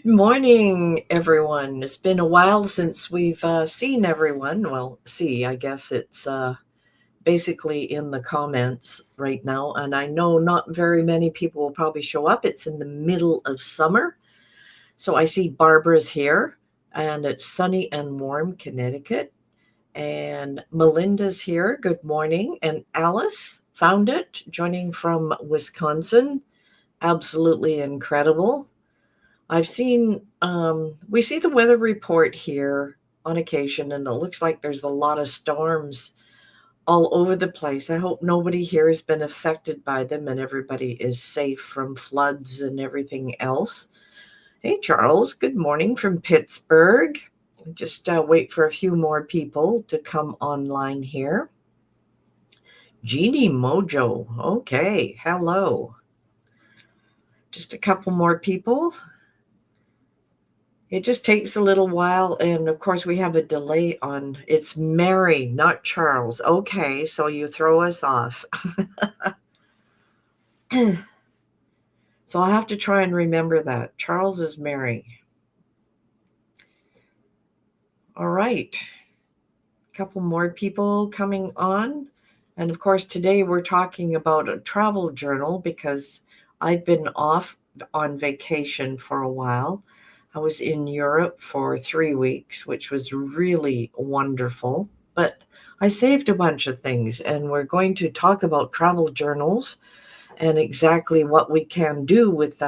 Good morning, everyone. It's been a while since we've seen everyone. Well, I guess it's basically in the comments right now. And I know not very many people will probably show up. It's in the middle of summer. So I see Barbara's here, and it's sunny and warm, Connecticut. And Melinda's here. Good morning. And Alice found it, joining from Wisconsin. Absolutely incredible. We see the weather report here on occasion, and it looks like there's a lot of storms all over the place. I hope nobody here has been affected by them and everybody is safe from floods and everything else. Hey, Charles, good morning from Pittsburgh. Just wait for a few more people to come online here. Jeannie Mojo, okay, hello. Just a couple more people. It just takes a little while, and of course we have a delay on. It's Mary, not Charles. Okay, so you throw us off. So I'll have to try and remember that. Charles is Mary. All right. A couple more people coming on. And of course, today we're talking about a travel journal because I've been off on vacation for a while. I was in Europe for 3 weeks, which was really wonderful. But I saved a bunch of things, and we're going to talk about travel journals and exactly what we can do with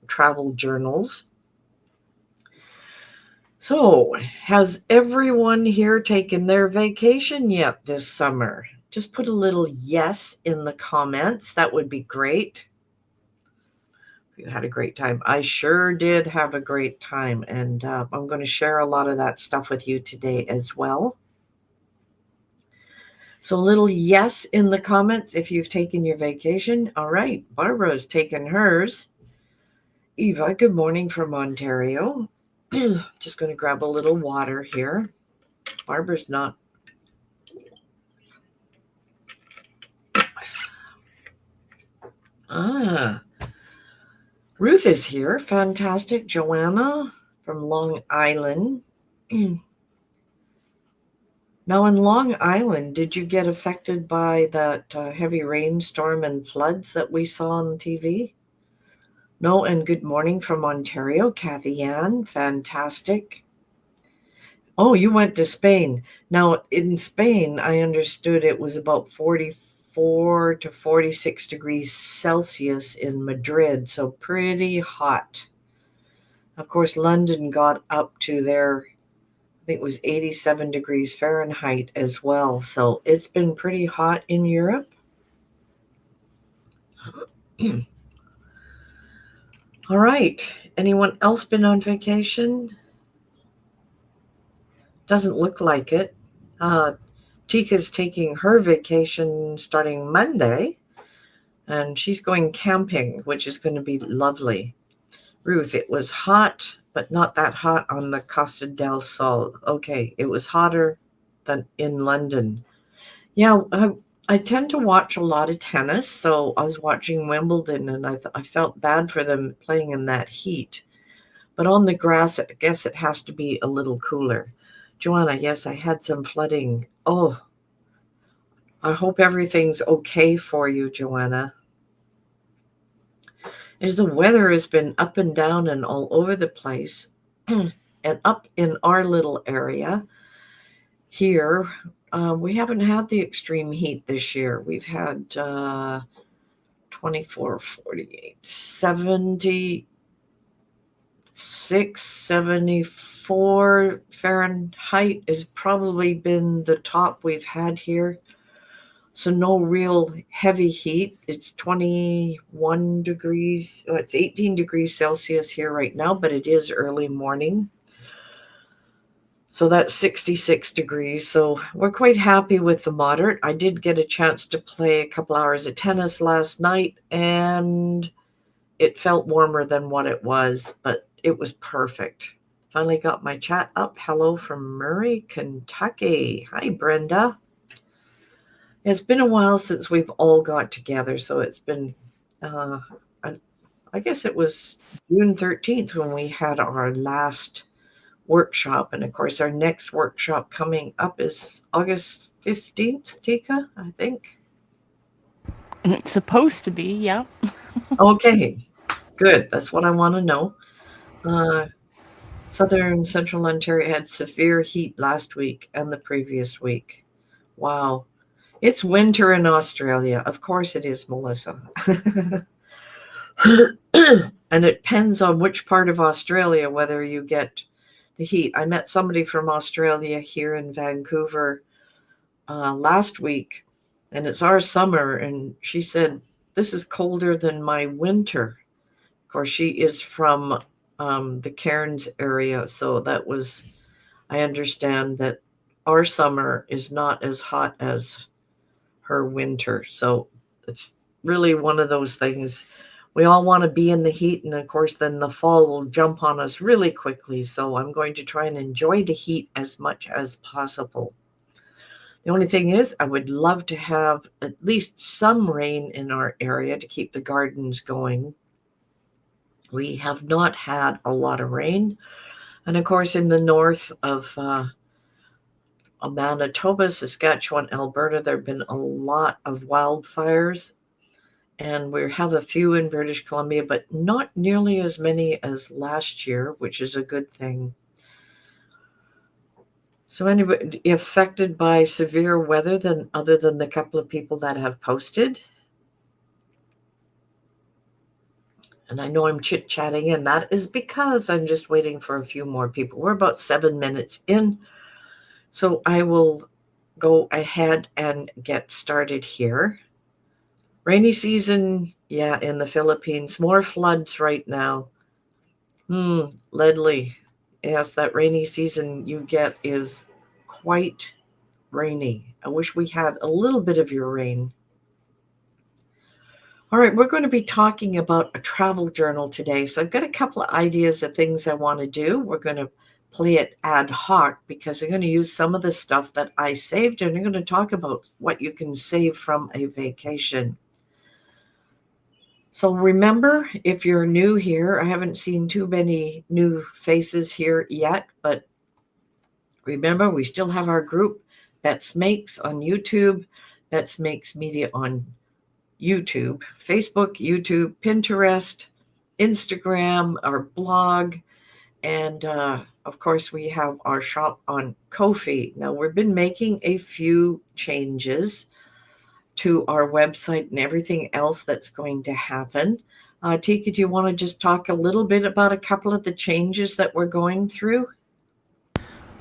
travel journals. So, has everyone here taken their vacation yet this summer? Just put a little yes in the comments. That would be great. You had a great time. I sure did have a great time, and I'm going to share a lot of that stuff with you today as well. So a little yes in the comments if you've taken your vacation. All right, Barbara's taken hers. Eva, good morning from Ontario. Just going to grab a little water here. Barbara's not. Ruth is here. Fantastic. Joanna from Long Island. Now, in Long Island, did you get affected by that heavy rainstorm and floods that we saw on TV? No, and good morning from Ontario, Kathy Ann. Fantastic. Oh, you went to Spain. Now, in Spain, I understood it was about 44 to 46 degrees Celsius in Madrid, so pretty hot. Of course, London got up to their, I think it was 87 degrees Fahrenheit as well. So it's been pretty hot in Europe. All right. Anyone else been on vacation? Doesn't look like it. Tika's taking her vacation starting Monday, and she's going camping, which is going to be lovely. Ruth, it was hot, but not that hot on the Costa del Sol. Okay, it was hotter than in London. Yeah, I tend to watch a lot of tennis, so I was watching Wimbledon, and I felt bad for them playing in that heat. But on the grass, I guess it has to be a little cooler. Joanna, yes, I had some flooding. Oh, I hope everything's okay for you, Joanna. As the weather has been up and down and all over the place, and up in our little area here, we haven't had the extreme heat this year. We've had 24, 48, 76, 74 Fahrenheit has probably been the top we've had here. So no real heavy heat. It's 21 degrees. Oh, it's 18 degrees Celsius here right now, but it is early morning. So that's 66 degrees. So we're quite happy with the moderate. I did get a chance to play a couple hours of tennis last night, and it felt warmer than what it was, but it was perfect. Finally got my chat up. Hello from Murray, Kentucky. Hi, Brenda. It's been a while since we've all got together, so it's been I guess it was June 13th when we had our last workshop. And of course, our next workshop coming up is August 15th, Tika, I think. It's supposed to be, yeah. Okay, good. That's what I want to know. Uh, Southern Central Ontario had severe heat last week and the previous week. Wow. It's winter in Australia. Of course it is, Melissa. And it depends on which part of Australia whether you get the heat. I met somebody from Australia here in Vancouver last week, and it's our summer, and she said, "This is colder than my winter." Of course, she is from the Cairns area, so that was, I understand that our summer is not as hot as her winter. So it's really one of those things. We all want to be in the heat, and of course, then the fall will jump on us really quickly. So I'm going to try and enjoy the heat as much as possible. The only thing is, I would love to have at least some rain in our area to keep the gardens going. We have not had a lot of rain. And of course, in the north of Manitoba, Saskatchewan, Alberta, there have been a lot of wildfires. And we have a few in British Columbia, but not nearly as many as last year, which is a good thing. So, anybody affected by severe weather than other than the couple of people that have posted? And I know I'm chit chatting, and that is because I'm just waiting for a few more people. We're about 7 minutes in, so I will go ahead and get started here. Rainy season, yeah, in the Philippines. More floods right now. Ledley. Yes, that rainy season you get is quite rainy. I wish we had a little bit of your rain. All right, we're going to be talking about a travel journal today. So I've got a couple of ideas of things I want to do. We're going to play it ad hoc because I'm going to use some of the stuff that I saved, and I'm going to talk about what you can save from a vacation. So remember, if you're new here, I haven't seen too many new faces here yet, but remember, we still have our group, Bets Makes on YouTube, Bets Makes Media on YouTube, Facebook, YouTube, Pinterest, Instagram, our blog, and of course, we have our shop on Ko-fi. Now, we've been making a few changes to our website and everything else that's going to happen. Tika, do you want to just talk a little bit about a couple of the changes that we're going through?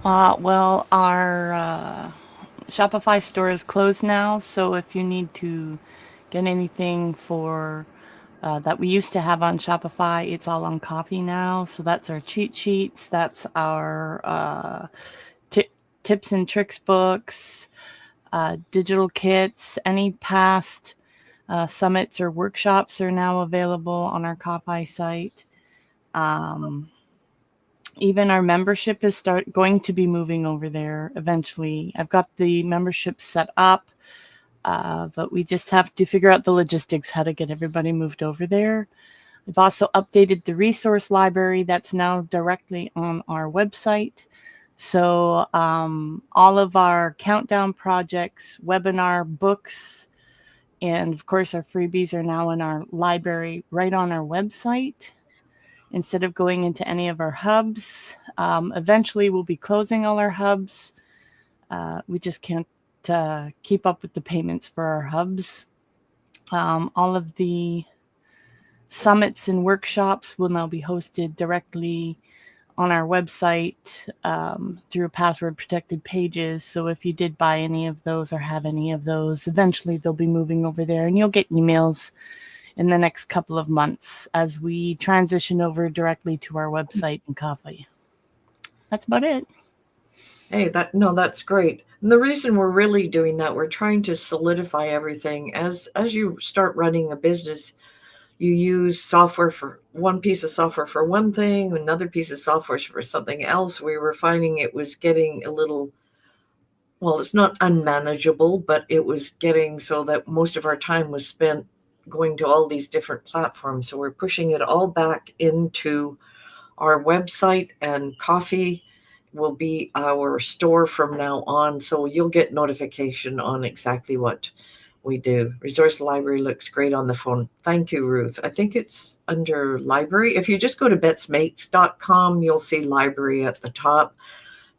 Well, our Shopify store is closed now, so if you need to get anything for that we used to have on Shopify, it's all on Coffee now. So that's our cheat sheets, that's our tips and tricks books, digital kits. Any past summits or workshops are now available on our Coffee site. Even our membership is going to be moving over there eventually. I've got the membership set up, but we just have to figure out the logistics, how to get everybody moved over there. We've also updated the resource library that's now directly on our website. So all of our countdown projects, webinar, books, and of course our freebies are now in our library right on our website, instead of going into any of our hubs. Eventually, we'll be closing all our hubs. We just can't keep up with the payments for our hubs. All of the summits and workshops will now be hosted directly on our website through password protected pages. So if you did buy any of those or have any of those, eventually they'll be moving over there, and you'll get emails in the next couple of months as we transition over directly to our website and Coffee. That's about it. Hey, that's great. And the reason we're really doing that, we're trying to solidify everything. As you start running a business, you use software for one piece of software for one thing, another piece of software for something else. We were finding it was getting a little, well, it's not unmanageable, but it was getting so that most of our time was spent going to all these different platforms. So we're pushing it all back into our website, and Coffee will be our store from now on. So you'll get notification on exactly what we do. Resource library looks great on the phone. Thank you, Ruth. I think it's under library. If you just go to betsmakes.com, you'll see library at the top.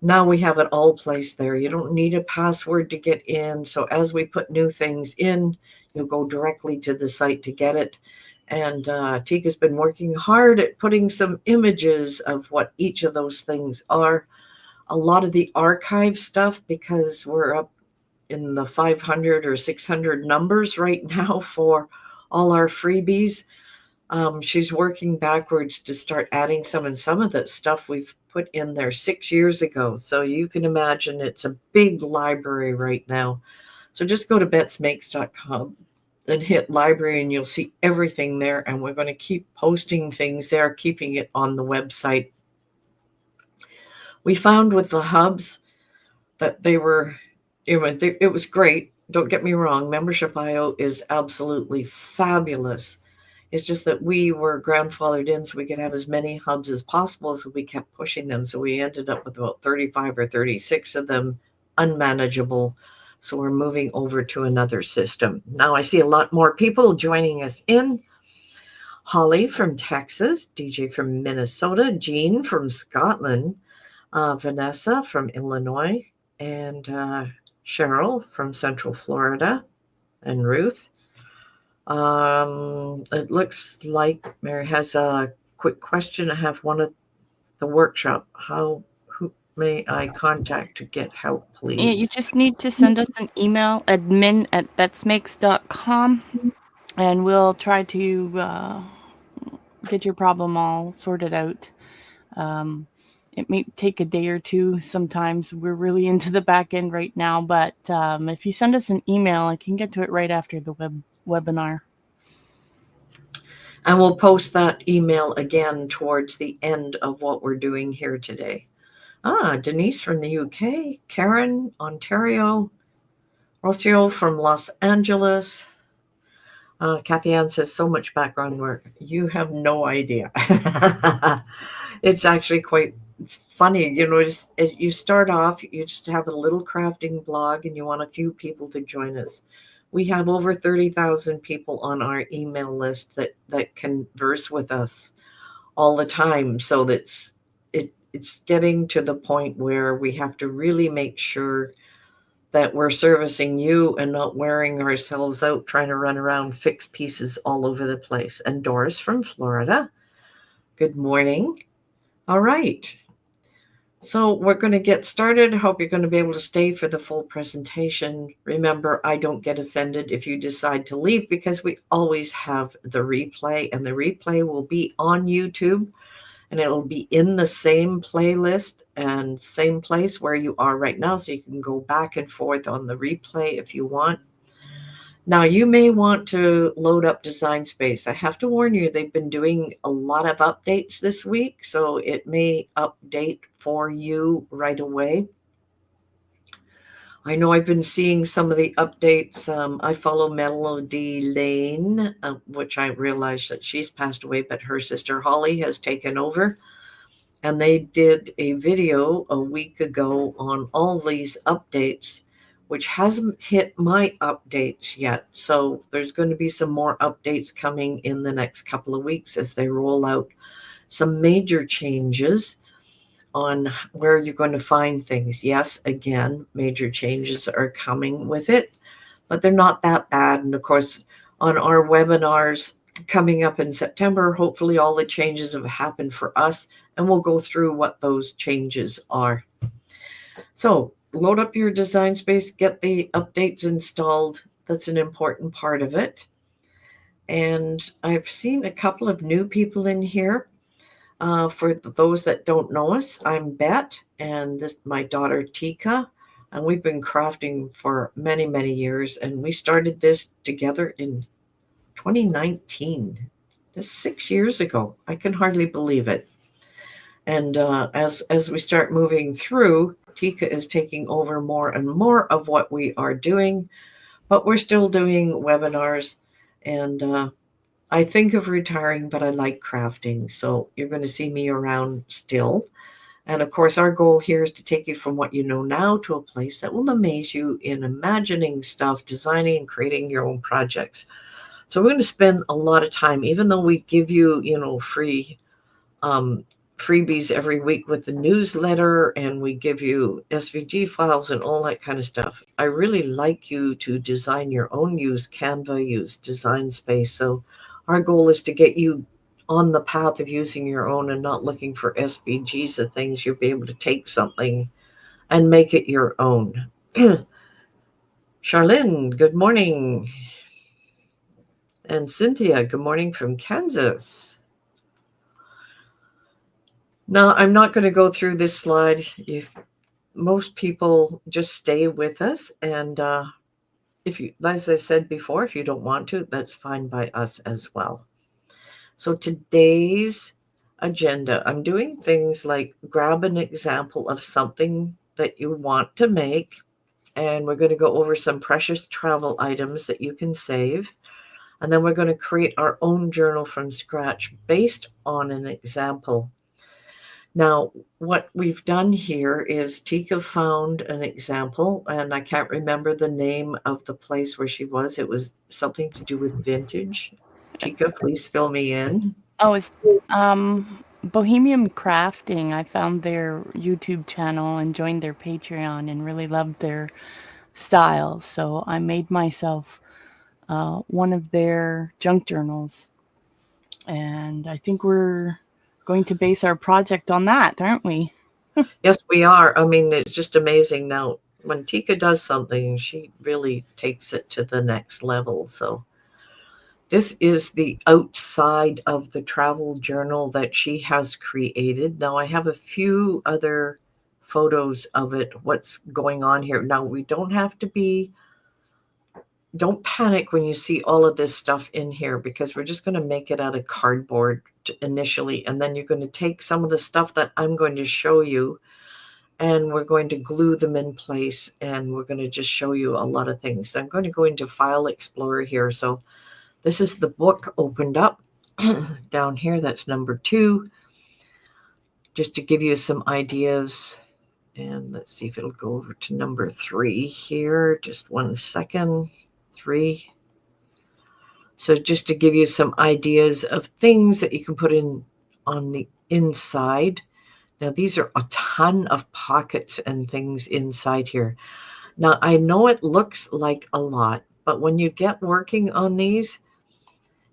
Now we have it all placed there. You don't need a password to get in. So as we put new things in, you'll go directly to the site to get it. And Tika's been working hard at putting some images of what each of those things are. A lot of the archive stuff, because we're up in the 500 or 600 numbers right now for all our freebies. She's working backwards to start adding some, and some of that stuff we've put in there 6 years ago. So you can imagine it's a big library right now. So just go to betsmakes.com and hit library, and you'll see everything there. And we're going to keep posting things there, keeping it on the website. We found with the hubs that they were, it was great. Don't get me wrong. Membership.io is absolutely fabulous. It's just that we were grandfathered in so we could have as many hubs as possible, so we kept pushing them. So we ended up with about 35 or 36 of them unmanageable. So we're moving over to another system. Now I see a lot more people joining us in. Holly from Texas, DJ from Minnesota, Jean from Scotland, Vanessa from Illinois, and Cheryl from Central Florida, and Ruth. It looks like Mary has a quick question. I have one at the workshop. Who may I contact to get help, please? Yeah, you just need to send us an email, admin@betsmakes.com, and we'll try to get your problem all sorted out. It may take a day or two. Sometimes we're really into the back end right now, but if you send us an email, I can get to it right after the webinar. And we'll post that email again towards the end of what we're doing here today. Denise from the UK, Karen, Ontario, Rocio from Los Angeles. Kathy Ann says, so much background work. You have no idea. It's actually quite funny. You start off, you just have a little crafting blog and you want a few people to join us. We have over 30,000 people on our email list that converse with us all the time. So it's getting to the point where we have to really make sure that we're servicing you and not wearing ourselves out trying to run around, fix pieces all over the place. And Doris from Florida, good morning. All right. So we're going to get started. I hope you're going to be able to stay for the full presentation. Remember, I don't get offended if you decide to leave, because we always have the replay, and the replay will be on YouTube, and it'll be in the same playlist and same place where you are right now. So you can go back and forth on the replay if you want. Now, you may want to load up Design Space. I have to warn you, they've been doing a lot of updates this week, so it may update for you right away. I know I've been seeing some of the updates. I follow Melody Lane, which I realize that she's passed away, but her sister Holly has taken over. And they did a video a week ago on all these updates, which hasn't hit my updates yet. So there's going to be some more updates coming in the next couple of weeks as they roll out some major changes on where you're going to find things. Yes, again, major changes are coming with it, but they're not that bad. And of course, on our webinars coming up in September, hopefully all the changes have happened for us, and we'll go through what those changes are. So load up your Design Space, get the updates installed. That's an important part of it. And I've seen a couple of new people in here. For those that don't know us, I'm Bet, and this my daughter Tika, and we've been crafting for many, many years. And we started this together in 2019, just 6 years ago. I can hardly believe it. And as we start moving through, Tika is taking over more and more of what we are doing, but we're still doing webinars. And I think of retiring, but I like crafting. So you're going to see me around still. And of course, our goal here is to take you from what you know now to a place that will amaze you in imagining stuff, designing and creating your own projects. So we're going to spend a lot of time, even though we give you, free um, freebies every week with the newsletter, and we give you SVG files and all that kind of stuff. I really like you to design your own, use Canva, use Design Space. So our goal is to get you on the path of using your own and not looking for SVGs of things. You'll be able to take something and make it your own. Charlene, good morning. And Cynthia, good morning from Kansas. Now, I'm not going to go through this slide. Most people just stay with us. And if you, as I said before, if you don't want to, that's fine by us as well. So today's agenda, I'm doing things like grab an example of something that you want to make. And we're going to go over some precious travel items that you can save. And then we're going to create our own journal from scratch based on an example. Now, what we've done here is Tika found an example, and I can't remember the name of the place where she was. It was something to do with vintage. Tika, please fill me in. Oh, it's Bohemian Crafting. I found their YouTube channel and joined their Patreon and really loved their style. So I made myself one of their junk journals. And I think we're going to base our project on that, aren't we? Yes, we are. I mean, it's just amazing. Now, when Tika does something, she really takes it to the next level. So, this is the outside of the travel journal that she has created. Now, I have a few other photos of it, what's going on here. Now, we don't have to don't panic when you see all of this stuff in here, because we're just going to make it out of cardboard initially. And then you're going to take some of the stuff that I'm going to show you, and we're going to glue them in place, and we're going to just show you a lot of things. So I'm going to go into File Explorer here. So this is the book opened up down here. That's number 2, just to give you some ideas. And let's see if it'll go over to number 3 here. Just 1 second. 3. So just to give you some ideas of things that you can put in on the inside. Now, these are a ton of pockets and things inside here. Now, I know it looks like a lot, but when you get working on these,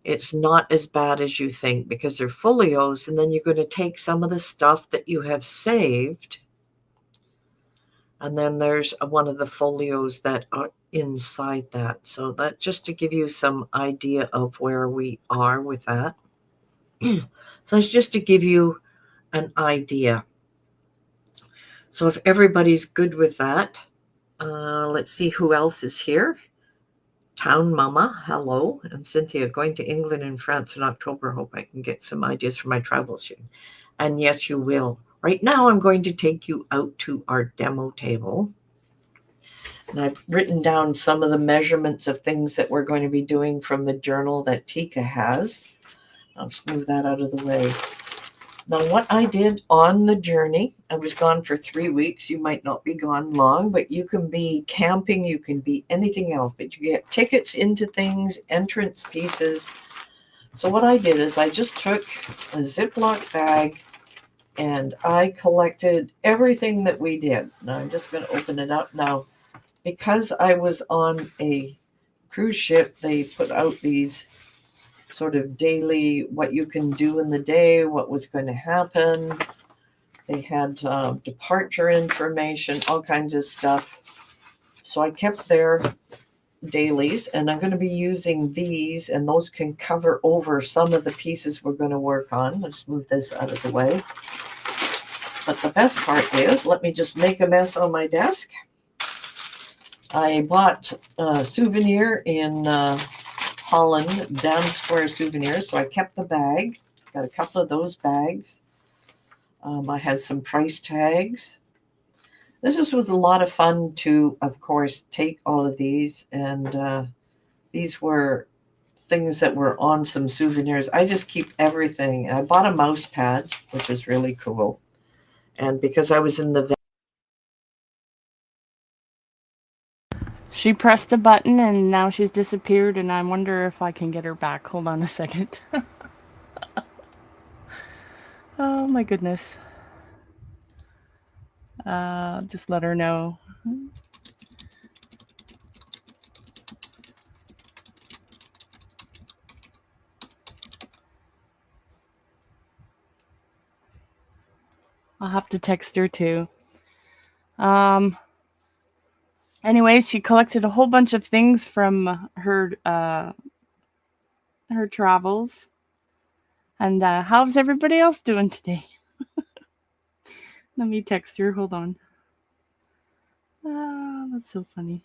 it's not as bad as you think, because they're folios, and then you're going to take some of the stuff that you have saved, and then there's one of the folios that are inside that. So that just to give you some idea of where we are with that. So it's just to give you an idea. So if everybody's good with that, let's see who else is here. Town Mama, hello. And Cynthia, going to England and France in October. Hope I can get some ideas for my travel soon. And yes, you will. Right now, I'm going to take you out to our demo table. And I've written down some of the measurements of things that we're going to be doing from the journal that Tika has. I'll just move that out of the way. Now, what I did on the journey, I was gone for 3 weeks. You might not be gone long, but you can be camping, you can be anything else, but you get tickets into things, entrance pieces. So what I did is I just took a Ziploc bag and I collected everything that we did. Now, I'm just going to open it up now. Because I was on a cruise ship, they put out these sort of daily, what you can do in the day, what was going to happen. They had departure information, all kinds of stuff. So I kept their dailies, and I'm going to be using these, and those can cover over some of the pieces we're going to work on. Let's move this out of the way. But the best part is, let me just make a mess on my desk. I bought a souvenir in Holland, Down Square Souvenirs, so I kept the bag. Got a couple of those bags. I had some price tags. This was a lot of fun to, of course, take all of these, and these were things that were on some souvenirs. I just keep everything. I bought a mouse pad, which was really cool. And because I was in the She pressed a button and now she's disappeared, and I wonder if I can get her back. Hold on a second. Oh my goodness. Just let her know. I'll have to text her too. Anyway, she collected a whole bunch of things from her travels. And how's everybody else doing today? Let me text her. Hold on. That's so funny.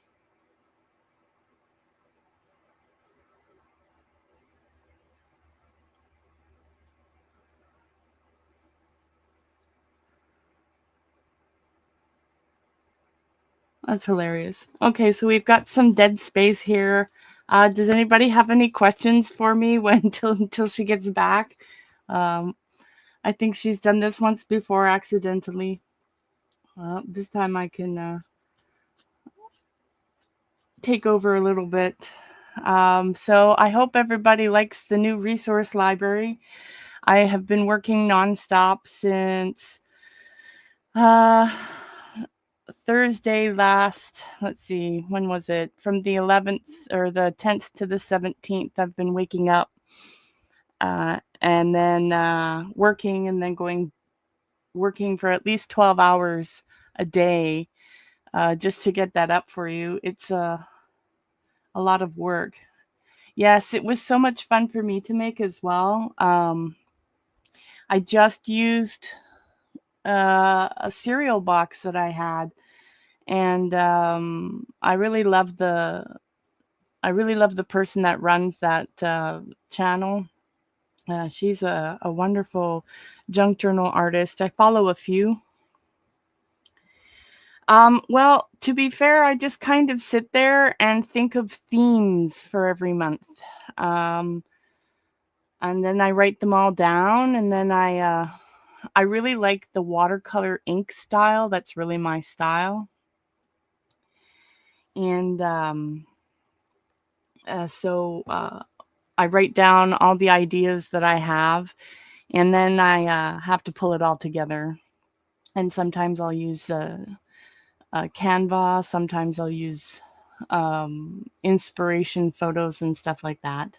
That's hilarious. Okay, so we've got some dead space here. Does anybody have any questions for me until she gets back? I think she's done this once before accidentally. This time I can take over a little bit. So I hope everybody likes the new resource library. I have been working nonstop since Thursday last, let's see, when was it? From the 11th or the 10th to the 17th, I've been waking up and then working and then working for at least 12 hours a day just to get that up for you. It's a lot of work. Yes, it was so much fun for me to make as well. I just used a cereal box that I had, and I really love the person that runs that channel. She's a wonderful junk journal artist. I follow a few. Well, to be fair, I just kind of sit there and think of themes for every month. And then I write them all down, and then I really like the watercolor ink style. That's really my style. And so I write down all the ideas that I have, and then I have to pull it all together. And sometimes I'll use Canva. Sometimes I'll use inspiration photos and stuff like that.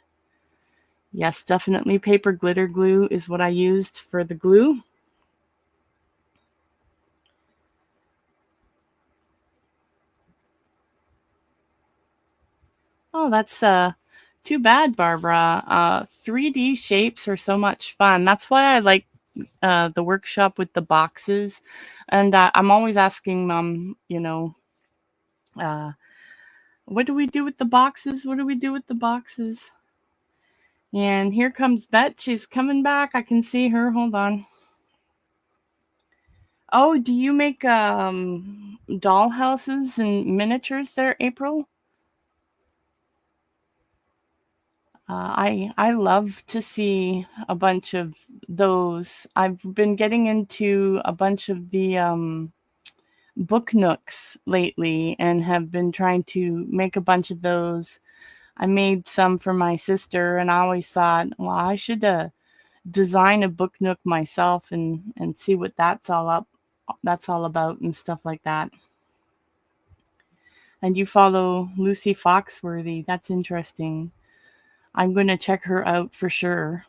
Yes, definitely paper glitter glue is what I used for the glue. Oh, that's too bad, Barbara. 3D shapes are so much fun. That's why I like the workshop with the boxes. And I'm always asking Mom, what do we do with the boxes? What do we do with the boxes? And here comes Bet. She's coming back. I can see her. Hold on. Oh, do you make doll houses and miniatures there, April? I love to see a bunch of those. I've been getting into a bunch of the book nooks lately and have been trying to make a bunch of those. I made some for my sister, and I always thought, well, I should design a book nook myself and see what that's all about and stuff like that. And you follow Lucy Foxworthy. That's interesting. I'm going to check her out for sure.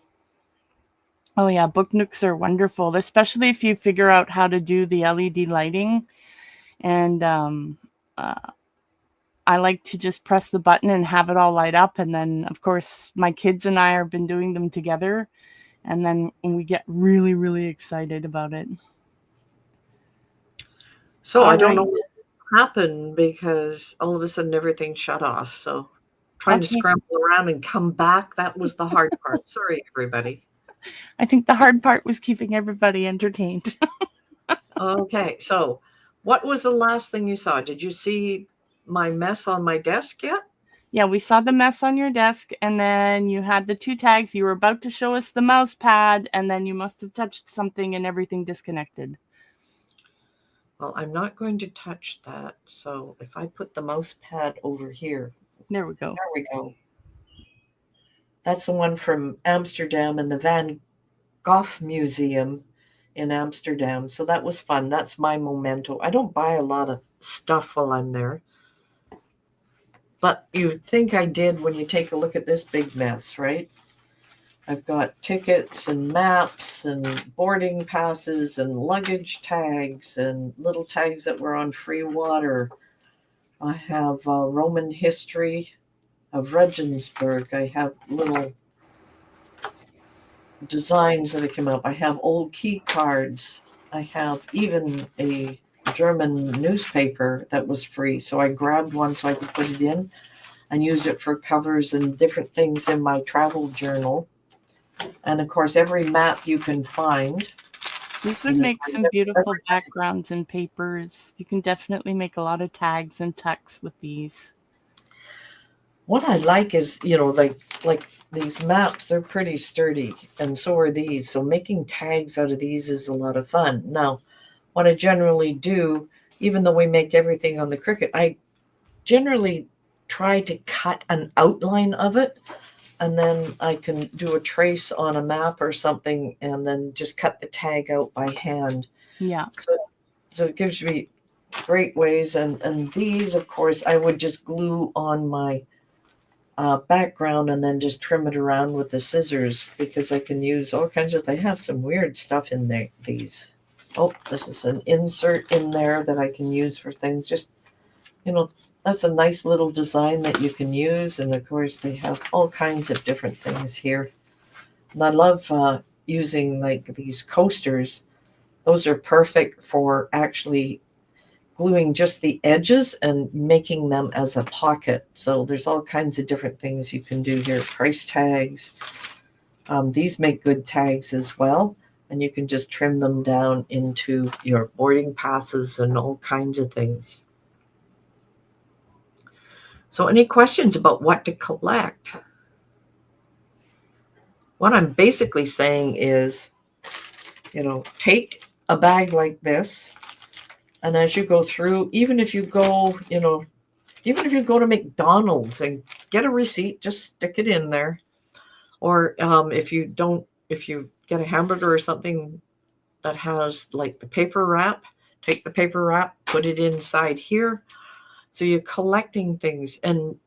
Oh yeah, book nooks are wonderful, especially if you figure out how to do the LED lighting. And I like to just press the button and have it all light up. And then, of course, my kids and I have been doing them together. And then we get really, really excited about it. So I don't know what happened because all of a sudden everything shut off. So trying to scramble around and come back, that was the hard part. Sorry, everybody. I think the hard part was keeping everybody entertained. Okay, so what was the last thing you saw? Did you see my mess on my desk yet? Yeah, we saw the mess on your desk, and then you had the 2 tags. You were about to show us the mouse pad, and then you must have touched something and everything disconnected. Well, I'm not going to touch that. So if I put the mouse pad over here, There we go. there we go. That's the one from Amsterdam and the Van Gogh Museum in Amsterdam. So that was fun. That's my memento. I don't buy a lot of stuff while I'm there. But you think I did when you take a look at this big mess, right? I've got tickets and maps and boarding passes and luggage tags and little tags that were on free water. I have Roman history of Regensburg. I have little designs that came up. I have old key cards. I have even a German newspaper that was free. So I grabbed one so I could put it in and use it for covers and different things in my travel journal. And of course, every map you can find. These would make some beautiful backgrounds and papers. You can definitely make a lot of tags and tucks with these. What I like is, like these maps, they're pretty sturdy, and so are these. So making tags out of these is a lot of fun. Now, what I generally do, even though we make everything on the Cricut, I generally try to cut an outline of it, and then I can do a trace on a map or something, and then just cut the tag out by hand. Yeah. So it gives me great ways. And these, of course, I would just glue on my background and then just trim it around with the scissors because I can use all kinds of. They have some weird stuff in there. These. Oh, this is an insert in there that I can use for things. Just that's a nice little design that you can use. And of course, they have all kinds of different things here. And I love using like these coasters. Those are perfect for actually gluing just the edges and making them as a pocket. So there's all kinds of different things you can do here. Price tags. These make good tags as well. And you can just trim them down into your boarding passes and all kinds of things. So any questions about what to collect? What I'm basically saying is, take a bag like this, and as you go through, even if you go to McDonald's and get a receipt, just stick it in there. Or if you get a hamburger or something that has like the paper wrap, take the paper wrap, put it inside here. So you're collecting things. And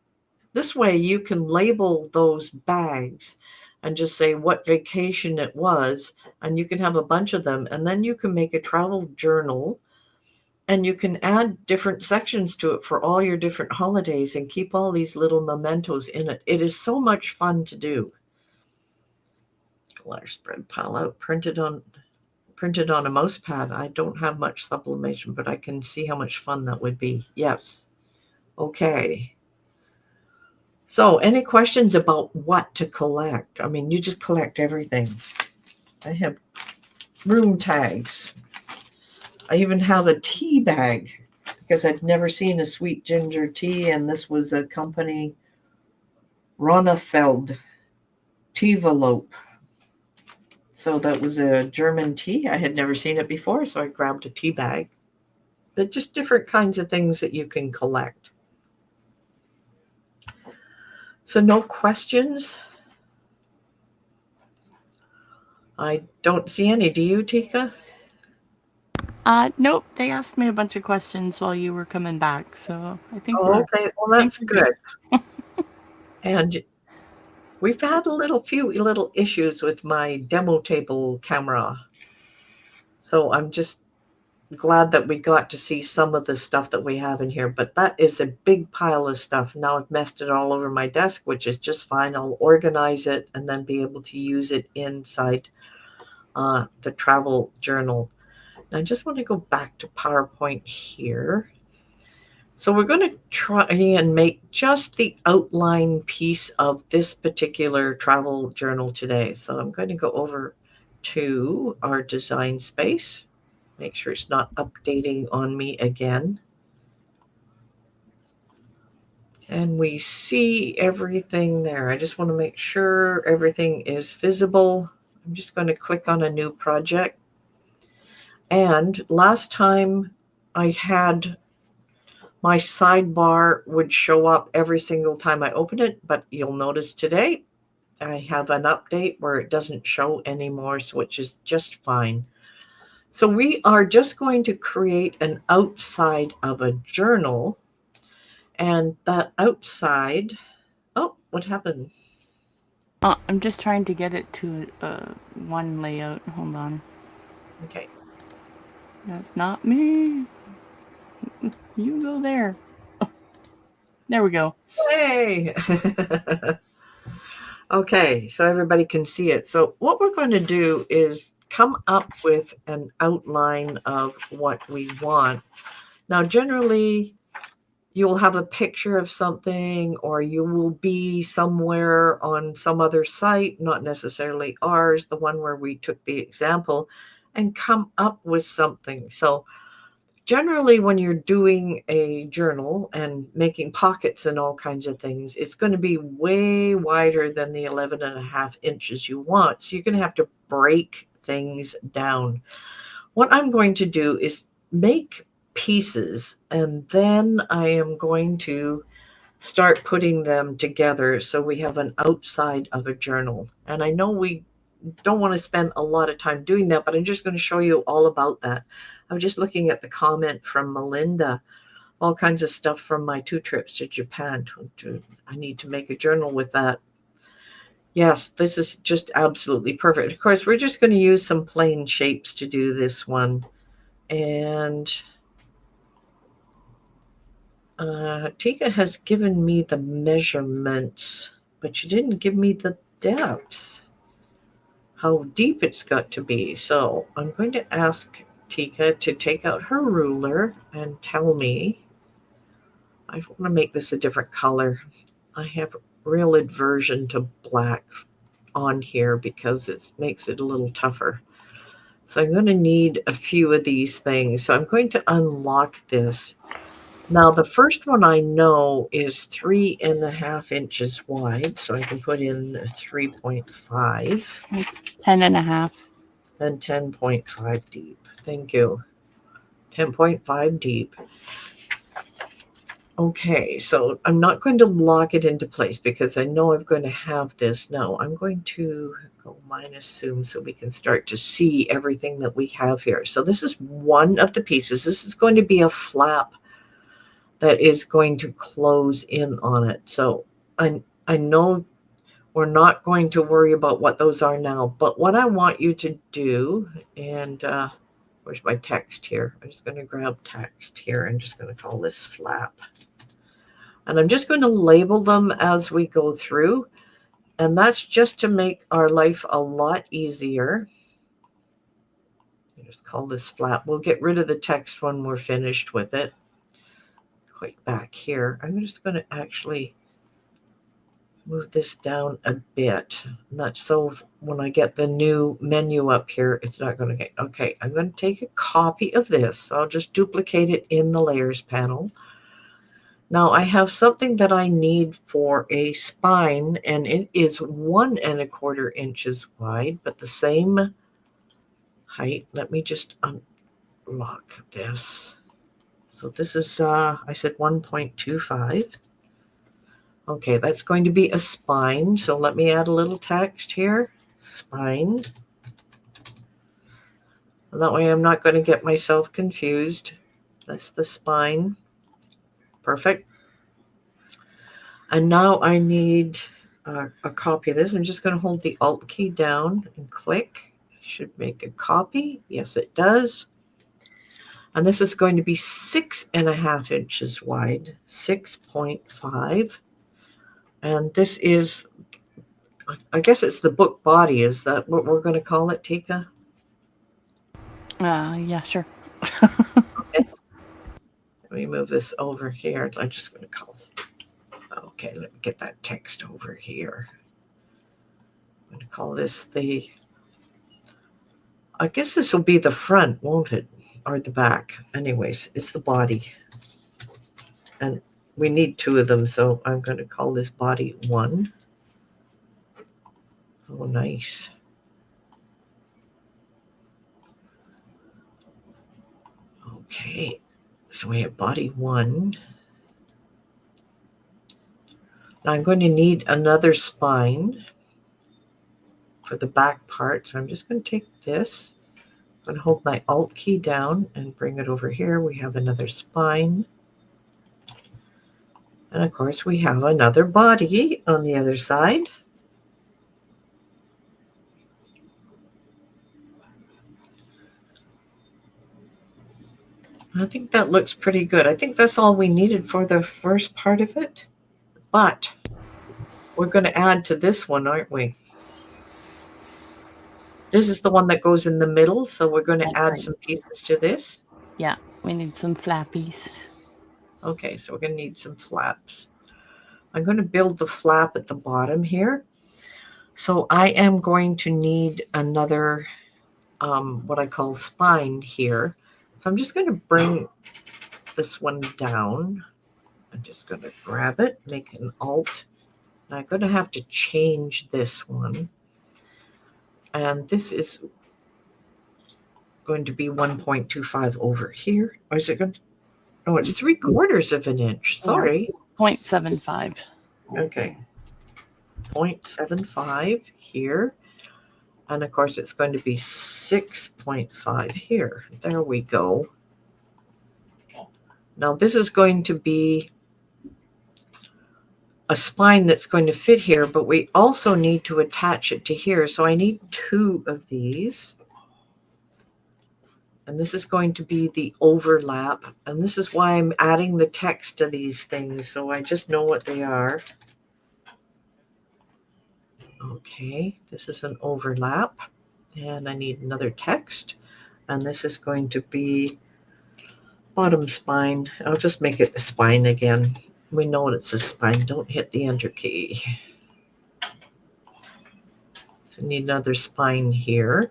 this way you can label those bags and just say what vacation it was. And you can have a bunch of them. And then you can make a travel journal. And you can add different sections to it for all your different holidays and keep all these little mementos in it. It is so much fun to do. Letter spread pile out, printed on a mouse pad. I don't have much sublimation, but I can see how much fun that would be. Yes. Okay. So any questions about what to collect? I mean, you just collect everything. I have room tags. I even have a tea bag because I'd never seen a sweet ginger tea, and this was a company, Ronnefeld Teevelope. So that was a German tea. I had never seen it before, so I grabbed a tea bag. But just different kinds of things that you can collect. So no questions? I don't see any. Do you, Tika? Nope. They asked me a bunch of questions while you were coming back, so I think okay. Well, that's good. And we've had a few little issues with my demo table camera. So I'm just glad that we got to see some of the stuff that we have in here. But that is a big pile of stuff. Now I've messed it all over my desk, which is just fine. I'll organize it and then be able to use it inside the travel journal. And I just want to go back to PowerPoint here. So we're going to try and make just the outline piece of this particular travel journal today. So I'm going to go over to our design space. Make sure it's not updating on me again. And we see everything there. I just want to make sure everything is visible. I'm just going to click on a new project. And last time I had my sidebar would show up every single time I open it, but you'll notice today I have an update where it doesn't show anymore, which is just fine. So we are just going to create an outside of a journal. And that outside, oh, what happened? I'm just trying to get it to one layout. Hold on. Okay. That's not me. You go there. Oh, there we go. Hey! Okay, so everybody can see it. So what we're going to do is come up with an outline of what we want. Now, generally, you'll have a picture of something, or you will be somewhere on some other site, not necessarily ours, the one where we took the example, and come up with something. So generally, when you're doing a journal and making pockets and all kinds of things, it's going to be way wider than the 11.5 inches you want. So you're going to have to break things down. What I'm going to do is make pieces, and then I am going to start putting them together so we have an outside of a journal. And I know we don't want to spend a lot of time doing that, but I'm just going to show you all about that. I'm just looking at the comment from Melinda, all kinds of stuff from my 2 trips to Japan. I need to make a journal with that. Yes, this is just absolutely perfect. Of course, we're just going to use some plain shapes to do this one. And Tika has given me the measurements, but she didn't give me the depth, how deep it's got to be. So I'm going to ask Tika to take out her ruler and tell me. I want to make this a different color. I have real aversion to black on here because it makes it a little tougher. So I'm going to need a few of these things. So I'm going to unlock this. Now, the first one I know is 3.5 inches wide, so I can put in 3.5 It's 10.5. and 10.5 deep. Thank you. 10.5 deep. Okay, so I'm not going to lock it into place because I know I'm going to have this. No, I'm going to go minus zoom so we can start to see everything that we have here. So this is one of the pieces. This is going to be a flap that is going to close in on it. So I know we're not going to worry about what those are now, but what I want you to do, and where's my text here? I'm just going to grab text here and just going to call this flap. And I'm just going to label them as we go through. And that's just to make our life a lot easier. Just call this flap. We'll get rid of the text when we're finished with it. Click back here. I'm just going to actually move this down a bit. Not so when I get the new menu up here, it's not going to get. Okay, I'm going to take a copy of this. I'll just duplicate it in the layers panel. Now I have something that I need for a spine, and it is 1.25 inches wide, but the same height. Let me just unlock this. So this is, I said 1.25. Okay, that's going to be a spine. So let me add a little text here. Spine. And that way I'm not going to get myself confused. That's the spine. Perfect. And now I need a copy of this. I'm just going to hold the Alt key down and click. Should make a copy. Yes, it does. And this is going to be 6.5 inches wide, 6.5. And this is, I guess it's the book body. Is that what we're going to call it, Tika? Yeah, sure. Okay. Let me move this over here. I'm just going to call it. Okay, let me get that text over here. I'm going to call this the, I guess this will be the front, won't it? Or the back. Anyways, it's the body. And we need two of them, so I'm going to call this body 1. Oh, nice. Okay, so we have body 1. Now I'm going to need another spine for the back part. So I'm just going to take this. I'm going to hold my Alt key down and bring it over here. We have another spine. And of course, we have another body on the other side. I think that looks pretty good. I think that's all we needed for the first part of it. But we're going to add to this one, aren't we? This is the one that goes in the middle, so we're going to That's add right. some pieces to this. Yeah, we need some flappies. Okay, so we're going to need some flaps. I'm going to build the flap at the bottom here. So I am going to need another, what I call spine here. So I'm just going to bring this one down. I'm just going to grab it, make an Alt. I'm going to have to change this one. And this is going to be 1.25 over here. Or is it going to? Oh, it's 3/4 of an inch. Sorry. 0.75. Okay. 0.75 here. And of course, it's going to be 6.5 here. There we go. Now, this is going to be a spine that's going to fit here, but we also need to attach it to here. So I need 2 of these. And this is going to be the overlap. And this is why I'm adding the text to these things, so I just know what they are. Okay, this is an overlap. And I need another text. And this is going to be bottom spine. I'll just make it a spine again. We know it's a spine. Don't hit the Enter key. So we need another spine here.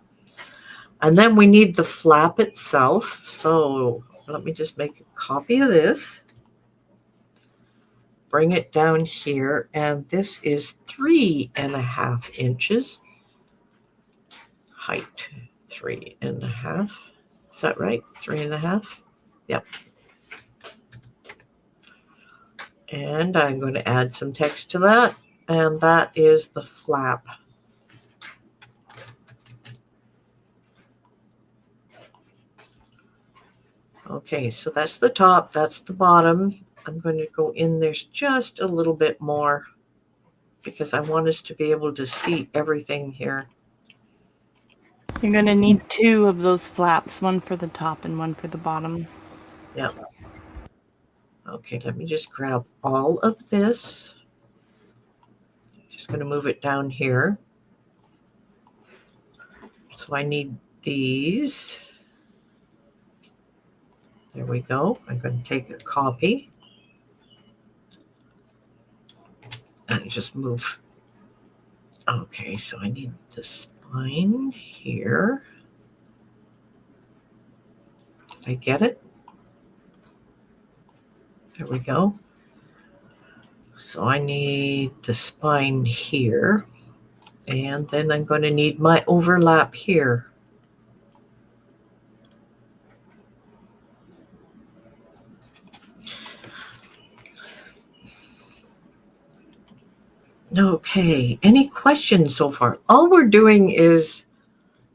And then we need the flap itself. So let me just make a copy of this. Bring it down here. And this is 3.5 inches. Height 3.5. Is that right? 3.5? Yep. And I'm going to add some text to that. And that is the flap. Okay, so that's the top, that's the bottom. I'm going to go in there's just a little bit more because I want us to be able to see everything here. You're going to need 2 of those flaps, one for the top and one for the bottom. Yeah. Okay, let me just grab all of this. Just going to move it down here. So I need these. There we go. I'm going to take a copy and just move. Okay, so I need the spine here. Did I get it? There we go. So I need the spine here. And then I'm going to need my overlap here. Okay, any questions so far? All we're doing is,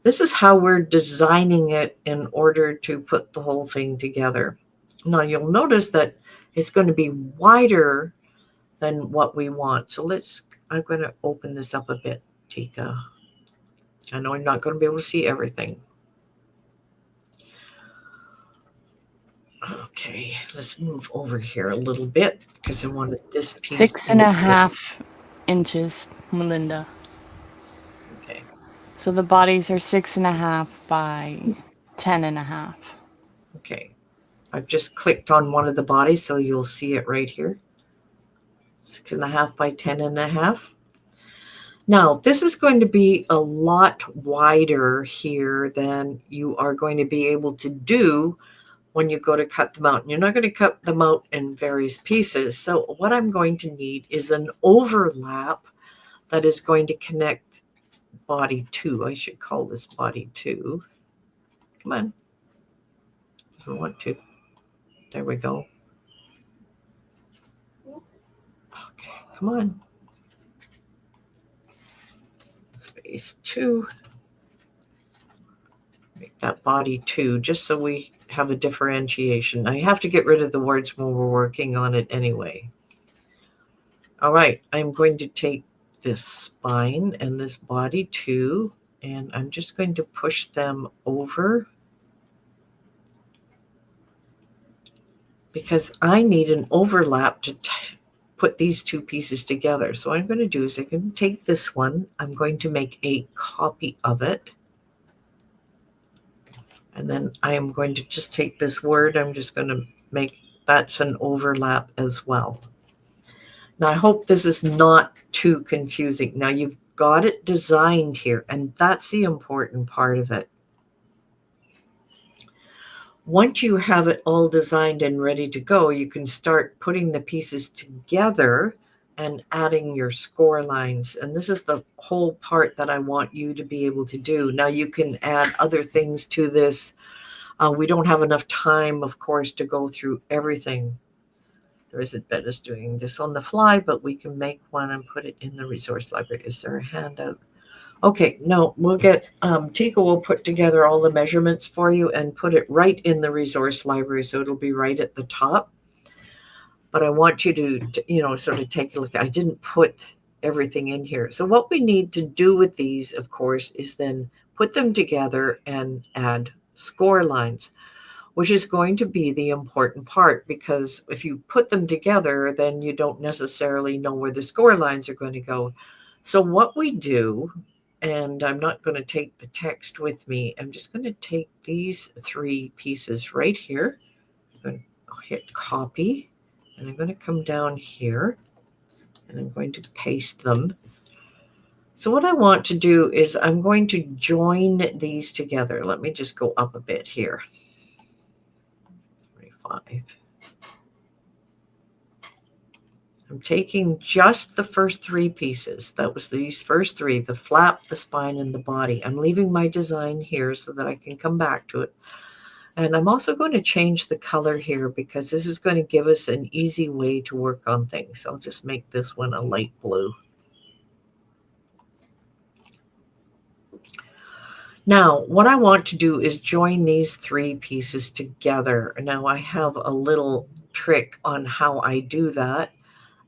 this is how we're designing it in order to put the whole thing together. Now you'll notice that it's going to be wider than what we want. So I'm going to open this up a bit, Tika. I know I'm not going to be able to see everything. Okay, let's move over here a little bit because I wanted this piece. 6.5 inches, Melinda. Okay. So the bodies are 6.5 by 10.5. Okay. I've just clicked on one of the bodies, so you'll see it right here. 6.5 by 10.5. Now, this is going to be a lot wider here than you are going to be able to do when you go to cut them out. And you're not going to cut them out in various pieces. So what I'm going to need is an overlap that is going to connect body 2. I should call this body 2. Come on. Doesn't want to. There we go. Okay, come on. Space 2. Make that body 2, just so we have a differentiation. I have to get rid of the words when we're working on it anyway. All right, I'm going to take this spine and this body 2, and I'm just going to push them over because I need an overlap to put these two pieces together. So what I'm going to do is I'm going to take this one. I'm going to make a copy of it. And then I am going to just take this word. I'm just going to make that's an overlap as well. Now, I hope this is not too confusing. Now, you've got it designed here, and that's the important part of it. Once you have it all designed and ready to go, you can start putting the pieces together and adding your score lines. And this is the whole part that I want you to be able to do. Now, you can add other things to this. We don't have enough time, of course, to go through everything. There isn't Bettis doing this on the fly, but we can make one and put it in the resource library. Is there a handout? Okay, no, we'll get, Tika will put together all the measurements for you and put it right in the resource library, so it'll be right at the top. But I want you to sort of take a look. I didn't put everything in here. So what we need to do with these, of course, is then put them together and add score lines, which is going to be the important part, because if you put them together, then you don't necessarily know where the score lines are going to go. So what we do, and I'm not going to take the text with me, I'm just going to take these 3 pieces right here. I'm going to hit copy, and I'm going to come down here, and I'm going to paste them. So what I want to do is I'm going to join these together. Let me just go up a bit here. 25. I'm taking just the first 3 pieces. That was these first 3, the flap, the spine, and the body. I'm leaving my design here so that I can come back to it. And I'm also going to change the color here because this is going to give us an easy way to work on things. I'll just make this one a light blue. Now, what I want to do is join these 3 pieces together. Now, I have a little trick on how I do that.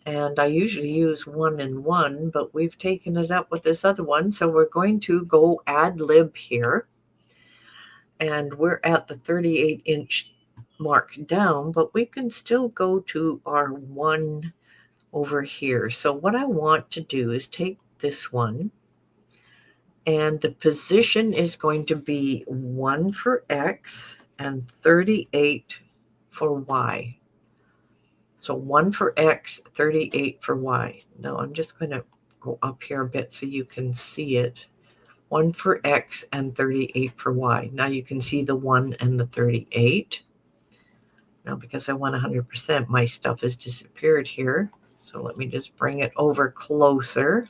And I usually use 1 and 1, but we've taken it up with this other one. So we're going to go ad lib here. And we're at the 38-inch mark down, but we can still go to our 1 over here. So what I want to do is take this one, and the position is going to be 1 for X and 38 for Y. So 1 for X, 38 for Y. Now I'm just going to go up here a bit so you can see it. 1 for X and 38 for Y. Now you can see the 1 and the 38. Now because I want 100%, my stuff has disappeared here. So let me just bring it over closer.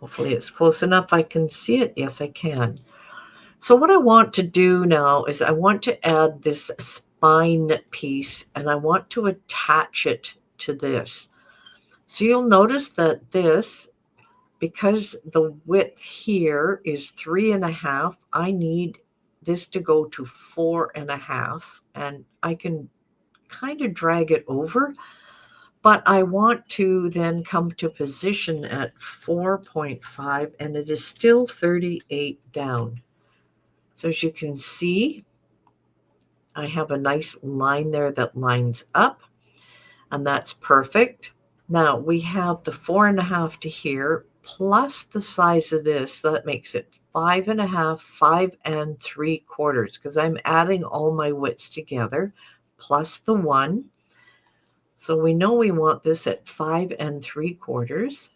Hopefully it's close enough I can see it. Yes, I can. So what I want to do now is I want to add this spine piece, and I want to attach it to this. So you'll notice that this, because the width here is 3.5, I need this to go to 4.5, and I can kind of drag it over, but I want to then come to position at 4.5, and it is still 38 down. So as you can see, I have a nice line there that lines up, and that's perfect. Now we have the 4.5 to here, plus the size of this, so that makes it 5.5, 5 3/4, because I'm adding all my widths together, plus the 1. So we know we want this at 5 3/4,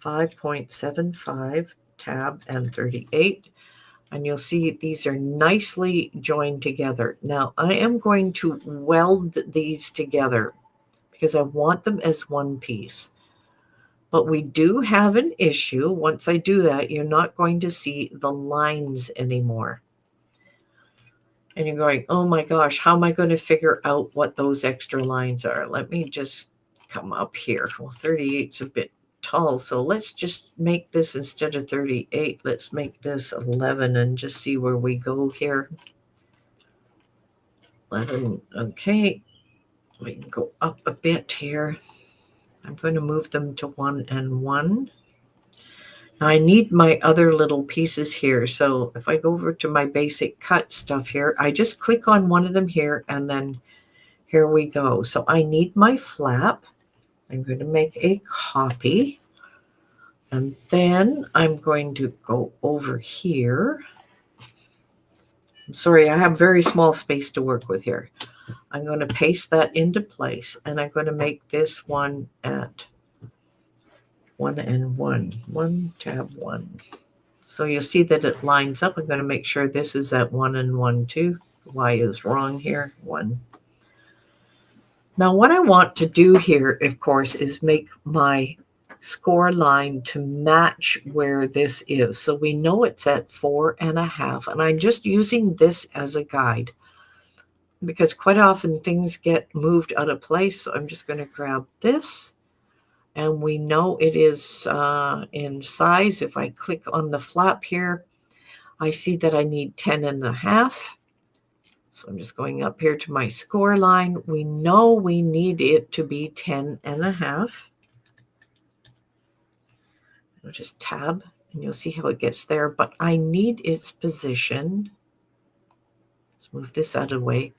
5.75 tab and 38. And you'll see these are nicely joined together. Now I am going to weld these together because I want them as one piece. But we do have an issue. Once I do that, you're not going to see the lines anymore. And you're going, oh my gosh, how am I going to figure out what those extra lines are? Let me just come up here. Well, 38's a bit tall, so let's just make this, instead of 38, let's make this 11 and just see where we go here. 11, okay. We can go up a bit here. I'm going to move them to 1 and 1. Now I need my other little pieces here. So if I go over to my basic cut stuff here, I just click on one of them here and then here we go. So I need my flap. I'm going to make a copy. And then I'm going to go over here. I'm sorry, I have very small space to work with here. I'm going to paste that into place and I'm going to make this one at 1 and 1. 1 tab 1. So you'll see that it lines up. I'm going to make sure this is at 1 and 1 too. Y is wrong here. 1. Now what I want to do here, of course, is make my score line to match where this is. So we know it's at 4.5, and I'm just using this as a guide because quite often things get moved out of place. So I'm just going to grab this, and we know it is in size. If I click on the flap here, I see that I need 10.5. So I'm just going up here to my score line. We know we need it to be 10.5. I'll just tab and you'll see how it gets there, but I need its position. Let's move this out of the way.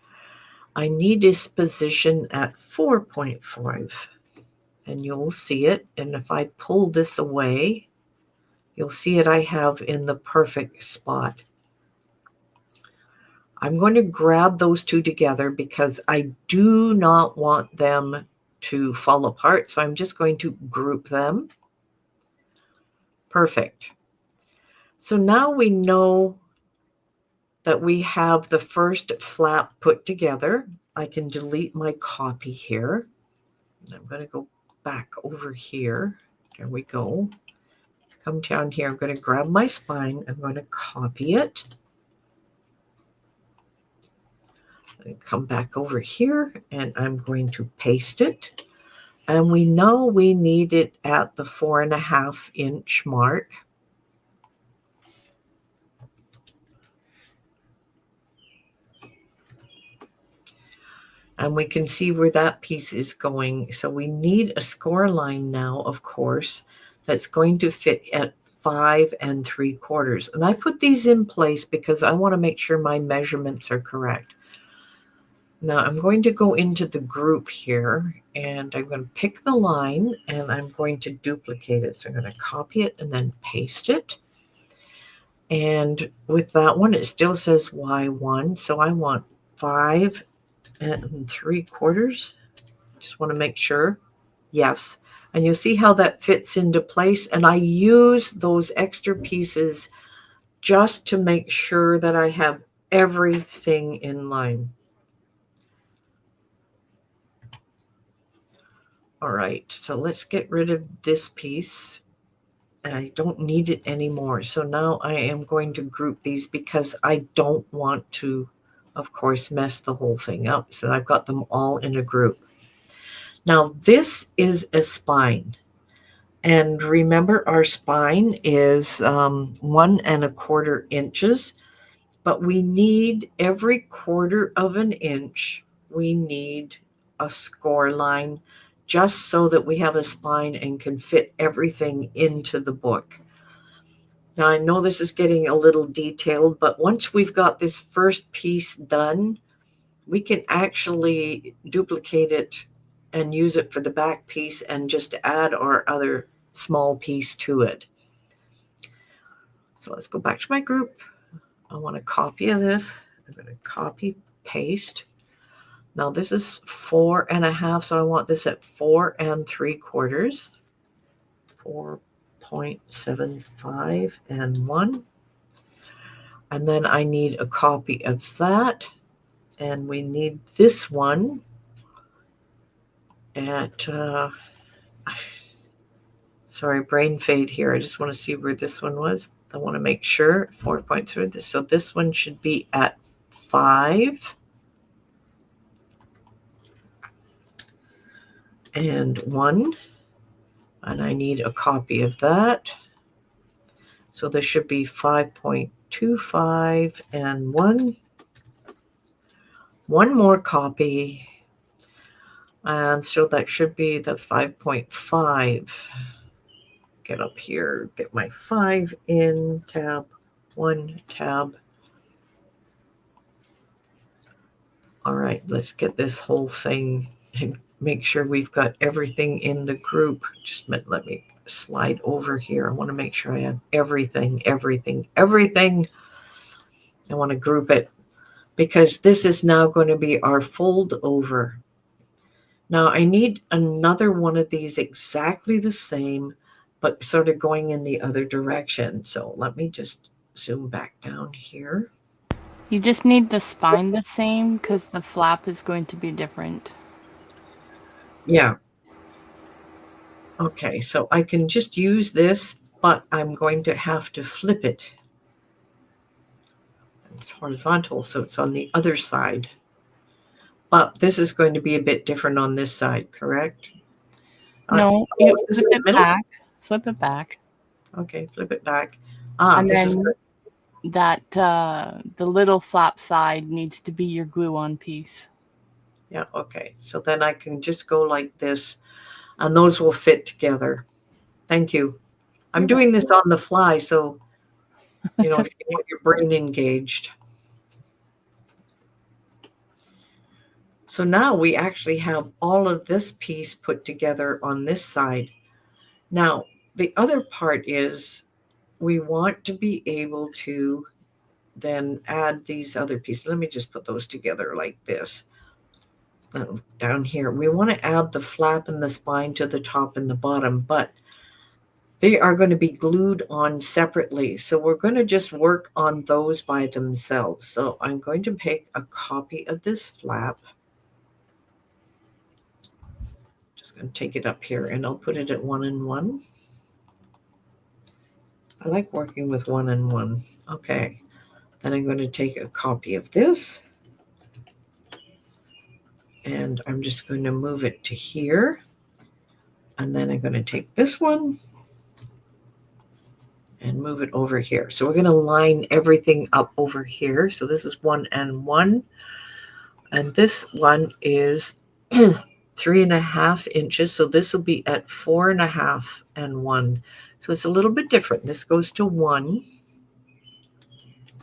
I need its position at 4.5 and you'll see it. And if I pull this away, you'll see it I have in the perfect spot. I'm going to grab those two together because I do not want them to fall apart. So I'm just going to group them. Perfect. So now we know that we have the first flap put together. I can delete my copy here. I'm going to go back over here. There we go. Come down here. I'm going to grab my spine. I'm going to copy it. Come back over here and I'm going to paste it. And we know we need it at the 4.5 inch mark. And we can see where that piece is going. So we need a score line now, of course, that's going to fit at 5 3/4. And I put these in place because I want to make sure my measurements are correct. Now I'm going to go into the group here and I'm going to pick the line and I'm going to duplicate it. So I'm going to copy it and then paste it. And with that one, it still says Y1. So I want 5 3/4. Just want to make sure. Yes. And you'll see how that fits into place. And I use those extra pieces just to make sure that I have everything in line. All right, so let's get rid of this piece. I don't need it anymore. So now I am going to group these because I don't want to, of course, mess the whole thing up. So I've got them all in a group. Now this is a spine. And remember our spine is 1 1/4 inches, but we need every 1/4 of an inch. We need a score line just so that we have a spine and can fit everything into the book. Now, I know this is getting a little detailed, but once we've got this first piece done, we can actually duplicate it and use it for the back piece and just add our other small piece to it. So let's go back to my group. I want a copy of this. I'm going to copy, paste. Now this is 4.5, so I want this at 4 3/4. 4.75 and 1. And then I need a copy of that. And we need this one at, sorry, brain fade here. I just want to see where this one was. I want to make sure, 4.3. So this one should be at 5. And 1. And I need a copy of that. So this should be 5.25 and 1. One more copy. And so that should be the 5.5. Get up here, get my 5 in, tab, 1 tab. All right, let's get this whole thing and make sure we've got everything in the group. Just let me slide over here. I want to make sure I have everything. I want to group it because this is now going to be our fold over. Now I need another one of these exactly the same, but sort of going in the other direction. So let me just zoom back down here. You just need the spine the same because the flap is going to be different. Yeah. Okay, so I can just use this, but I'm going to have to flip it. It's horizontal, so it's on the other side. But this is going to be a bit different on this side, correct? No, you flip it back. Flip it back. Okay, flip it back. And this is then good. that the little flap side needs to be your glue-on piece. Yeah, okay. So then I can just go like this, and those will fit together. Thank you. I'm doing this on the fly, so you know, if you want your brain engaged. So now we actually have all of this piece put together on this side. Now, the other part is we want to be able to then add these other pieces. Let me just put those together like this. Down here, we want to add the flap and the spine to the top and the bottom, but they are going to be glued on separately. So we're going to just work on those by themselves. So I'm going to make a copy of this flap. Just going to take it up here and I'll put it at 1 and 1. I like working with 1 and 1. Okay. Then I'm going to take a copy of this. And I'm just going to move it to here. And then I'm going to take this one and move it over here. So we're going to line everything up over here. So this is 1 and 1. And this one is 3.5 inches. So this will be at 4.5 and 1. So it's a little bit different. This goes to 1.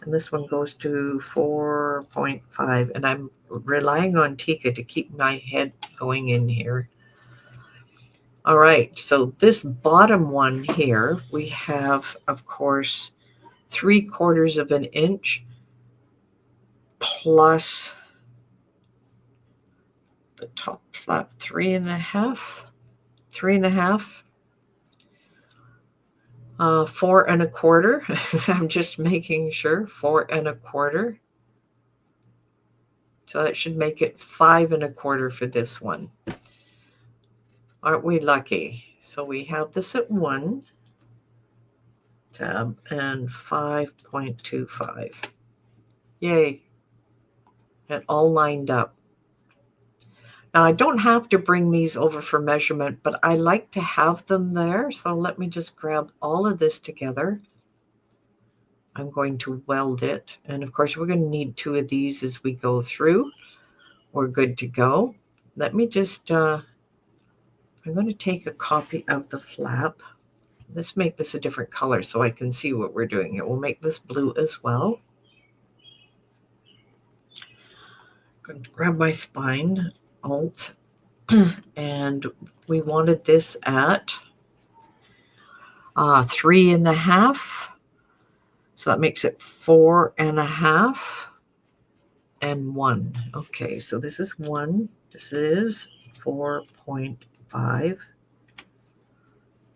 And this one goes to 4.5. And I'm relying on Tika to keep my head going in here. All right, so this bottom one here, we have, of course, 3/4 of an inch plus the top flap 3.5, 3.5, 4.25. I'm just making sure 4.25. So that should make it 5.25 for this one. Aren't we lucky? So we have this at 1 tab and 5.25. Yay. It all lined up. Now I don't have to bring these over for measurement, but I like to have them there. So let me just grab all of this together. I'm going to weld it. And of course, we're going to need 2 of these as we go through. We're good to go. Let me just, I'm going to take a copy of the flap. Let's make this a different color so I can see what we're doing here. We'll make this blue as well. I'm going to grab my spine, Alt, and we wanted this at 3.5. So that makes it 4.5 and 1. Okay, so this is 1. This is 4.5.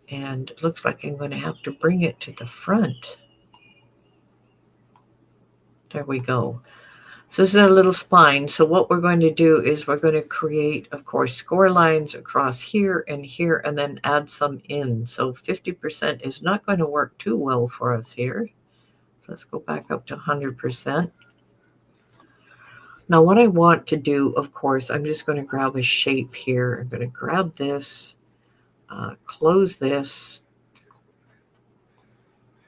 And it looks like I'm going to have to bring it to the front. There we go. So this is our little spine. So what we're going to do is we're going to create, of course, score lines across here, and then add some in. So 50% is not going to work too well for us here. So let's go back up to 100%. Now what I want to do, of course, I'm just going to grab a shape here. I'm going to grab this, close this,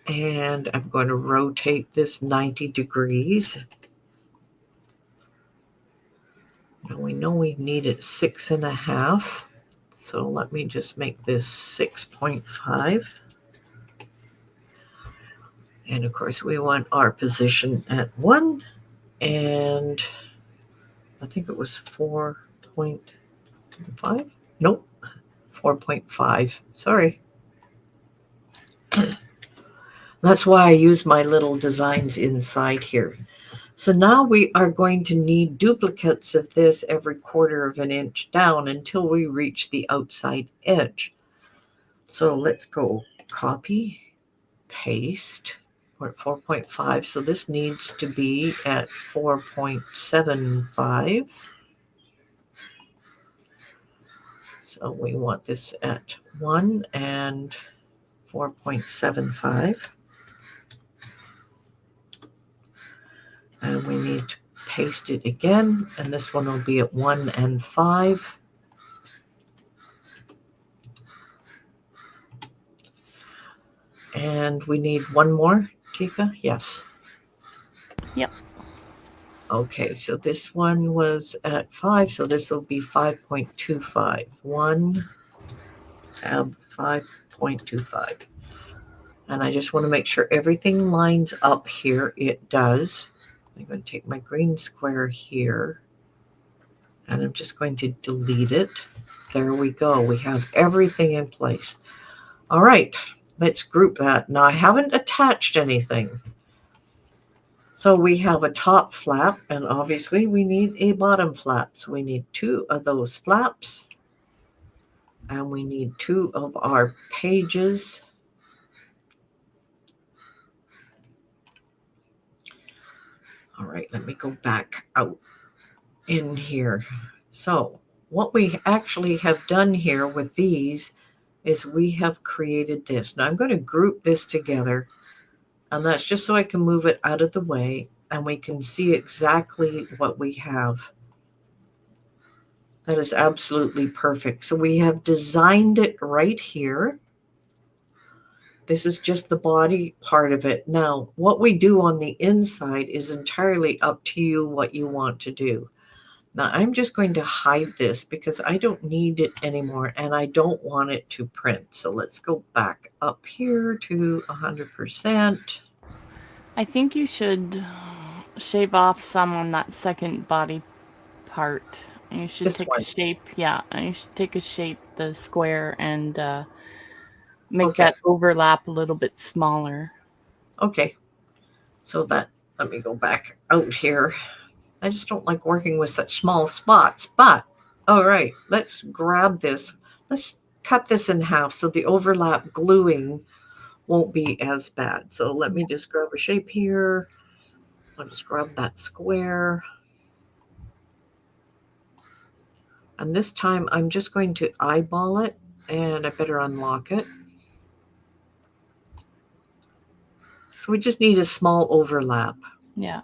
and I'm going to rotate this 90 degrees. Now we know we need it 6.5. So let me just make this 6.5. And of course we want our position at 1. And I think it was 4.5. Nope, 4.5. Sorry. That's why I use my little designs inside here. So now we are going to need duplicates of this every 1/4 of an inch down until we reach the outside edge. So let's go copy, paste. We're at 4.5, so this needs to be at 4.75. So we want this at 1 and 4.75. And we need to paste it again, and this one will be at 1 and 5. And we need one more, Tika? Yes. Yep. Okay, so this one was at 5, so this will be 5.25. 1 tab 5.25. And I just want to make sure everything lines up here. It does. I'm going to take my green square here, and I'm just going to delete it. There we go. We have everything in place. All right, let's group that. Now, I haven't attached anything. So we have a top flap, and obviously we need a bottom flap. So we need 2 of those flaps, and we need 2 of our pages. All right, let me go back out in here. So what we actually have done here with these is we have created this. Now I'm going to group this together, and that's just so I can move it out of the way and we can see exactly what we have. That is absolutely perfect. So we have designed it right here. This is just the body part of it. Now, what we do on the inside is entirely up to you what you want to do. Now, I'm just going to hide this because I don't need it anymore and I don't want it to print. So let's go back up here to 100%. I think you should shave off some on that second body part. You should This take one. a shape. Yeah, you should take a shape, the square, and make Okay. that overlap a little bit smaller. Okay. So that, let me go back out here. I just don't like working with such small spots, but all right, let's grab this. Let's cut this in half so the overlap gluing won't be as bad. So let me just grab a shape here. I'll just grab that square. And this time I'm just going to eyeball it, and I better unlock it. So we just need a small overlap. Yeah,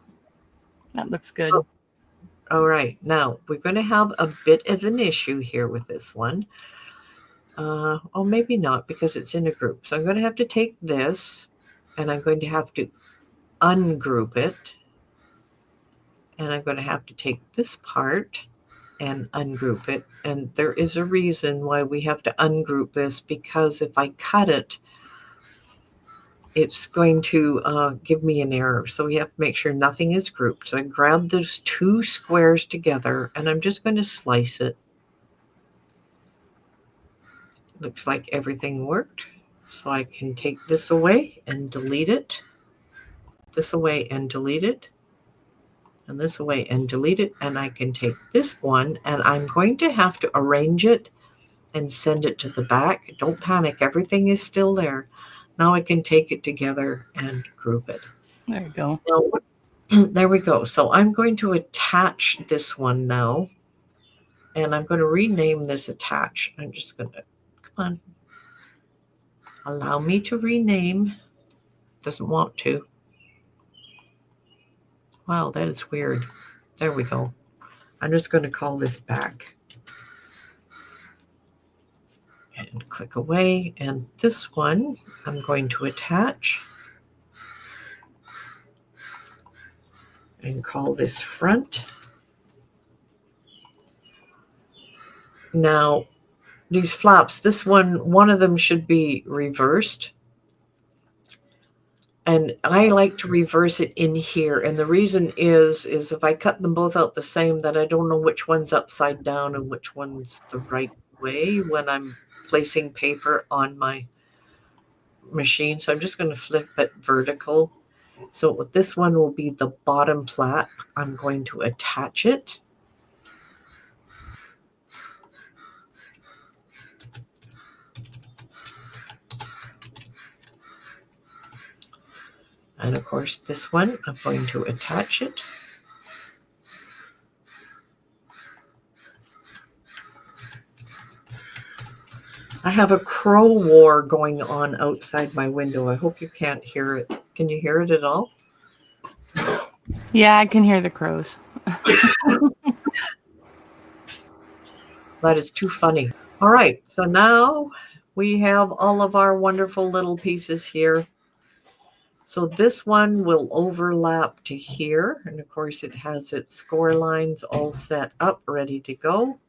that looks good. Oh, all right, now we're going to have a bit of an issue here with this one. Oh, maybe not because it's in a group. So I'm going to have to take this and I'm going to have to ungroup it. And I'm going to have to take this part and ungroup it. And there is a reason why we have to ungroup this, because if I cut it, it's going to give me an error. So we have to make sure nothing is grouped. So I grab those 2 squares together and I'm just going to slice it. Looks like everything worked. So I can take this away and delete it. This away and delete it. And this away and delete it. And I can take this one and I'm going to have to arrange it and send it to the back. Don't panic. Everything is still there. Now I can take it together and group it. There you go. Now, There we go. So I'm going to attach this one now. And I'm going to rename this attach. I'm just going to, come on. Allow me to rename. Doesn't want to. Wow, that is weird. There we go. I'm just going to call this back. And click away. And this one I'm going to attach. And call this front. Now, these flaps, this one of them should be reversed. And I like to reverse it in here. And the reason is if I cut them both out the same, then I don't know which one's upside down and which one's the right way when I'm placing paper on my machine. So I'm just going to flip it vertical. So this one will be the bottom flap. I'm going to attach it. And of course, this one, I'm going to attach it. I have a crow war going on outside my window. I hope you can't hear it. Can you hear it at all? Yeah, I can hear the crows. That is too funny. All right, so now we have all of our wonderful little pieces here. So this one will overlap to here. And of course, it has its score lines all set up, ready to go.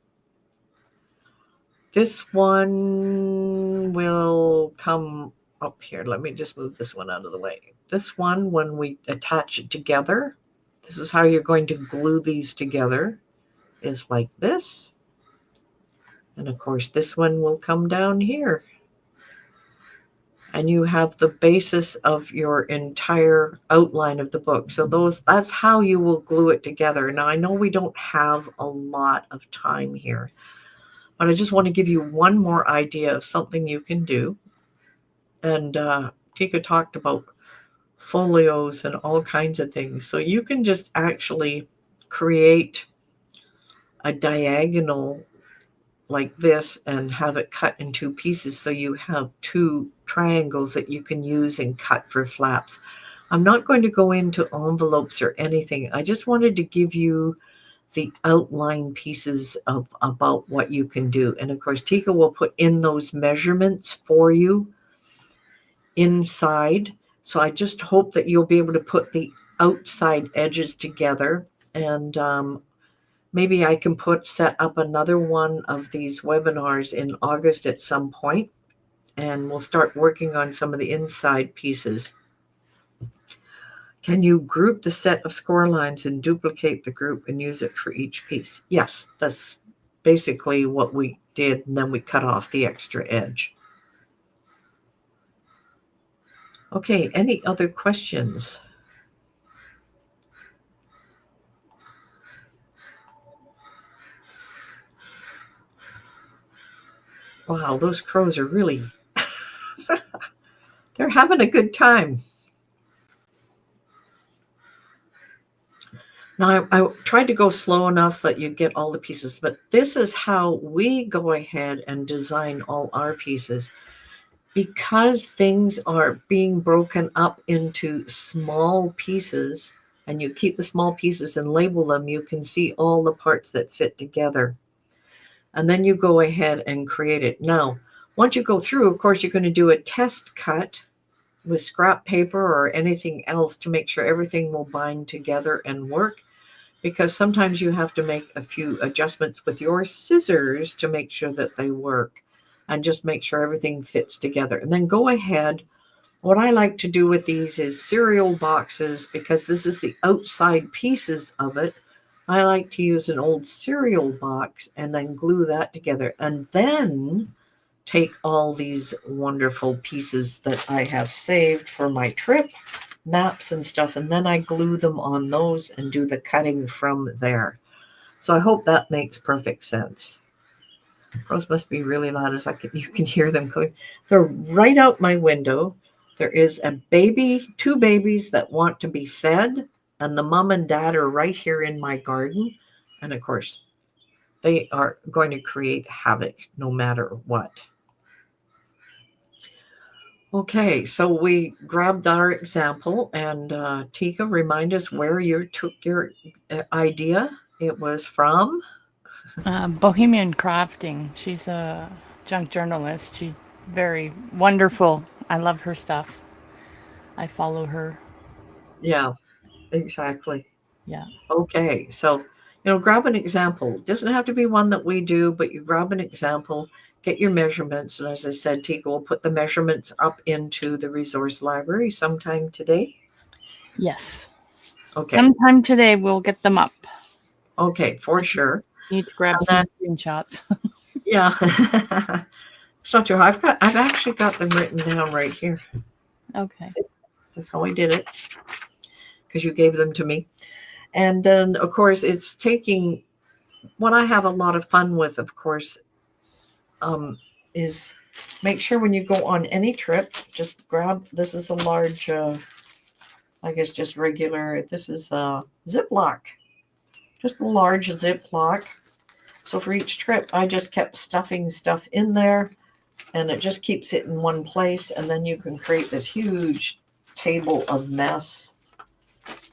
This one will come up here. Let me just move this one out of the way. This one, when we attach it together, this is how you're going to glue these together, is like this. And of course, this one will come down here. And you have the basis of your entire outline of the book. So that's how you will glue it together. Now, I know we don't have a lot of time here, but I just want to give you one more idea of something you can do. And Kika talked about folios and all kinds of things. So you can just actually create a diagonal like this and have it cut in two pieces, so you have two triangles that you can use and cut for flaps. I'm not going to go into envelopes or anything. I just wanted to give you the outline pieces of about what you can do. And of course, Tika will put in those measurements for you inside. So I just hope that you'll be able to put the outside edges together. And maybe I can set up another one of these webinars in August at some point, and we'll start working on some of the inside pieces. Can you group the set of score lines and duplicate the group and use it for each piece? Yes, that's basically what we did, and then we cut off the extra edge. Okay, any other questions? Wow, those crows are really, they're having a good time. Now, I tried to go slow enough that you get all the pieces, but this is how we go ahead and design all our pieces. Because things are being broken up into small pieces, and you keep the small pieces and label them, you can see all the parts that fit together. And then you go ahead and create it. Now, once you go through, of course, you're going to do a test cut with scrap paper or anything else to make sure everything will bind together and work, because sometimes you have to make a few adjustments with your scissors to make sure that they work, and just make sure everything fits together. And then go ahead. What I like to do with these is cereal boxes, because this is the outside pieces of it. I like to use an old cereal box and then glue that together, and then take all these wonderful pieces that I have saved for my trip, maps and stuff, and then I glue them on those and do the cutting from there. So I hope that makes perfect sense. Crows must be really loud, as you can hear them clear. They're right out my window. There is a baby, two babies that want to be fed. And the mom and dad are right here in my garden. And of course, they are going to create havoc no matter what. Okay, so we grabbed our example, and Tika, remind us where you took your idea. It was from. Bohemian Crafting. She's a junk journalist. She's very wonderful. I love her stuff. I follow her. Yeah, exactly. Yeah. Okay, so grab an example. It doesn't have to be one that we do, but you grab an example, get your measurements, and as I said, Tika will put the measurements up into the resource library sometime today. Yes. Okay. Sometime today we'll get them up. Okay, for sure. Need to grab some screenshots. Yeah. It's not true. I've actually got them written down right here. Okay. That's how I did it, because you gave them to me. And then, of course, it's taking what I have a lot of fun with, of course, is make sure when you go on any trip, just grab, this is a large, I guess just regular, this is a Ziploc, just a large Ziploc. So for each trip, I just kept stuffing stuff in there, and it just keeps it in one place. And then you can create this huge table of mess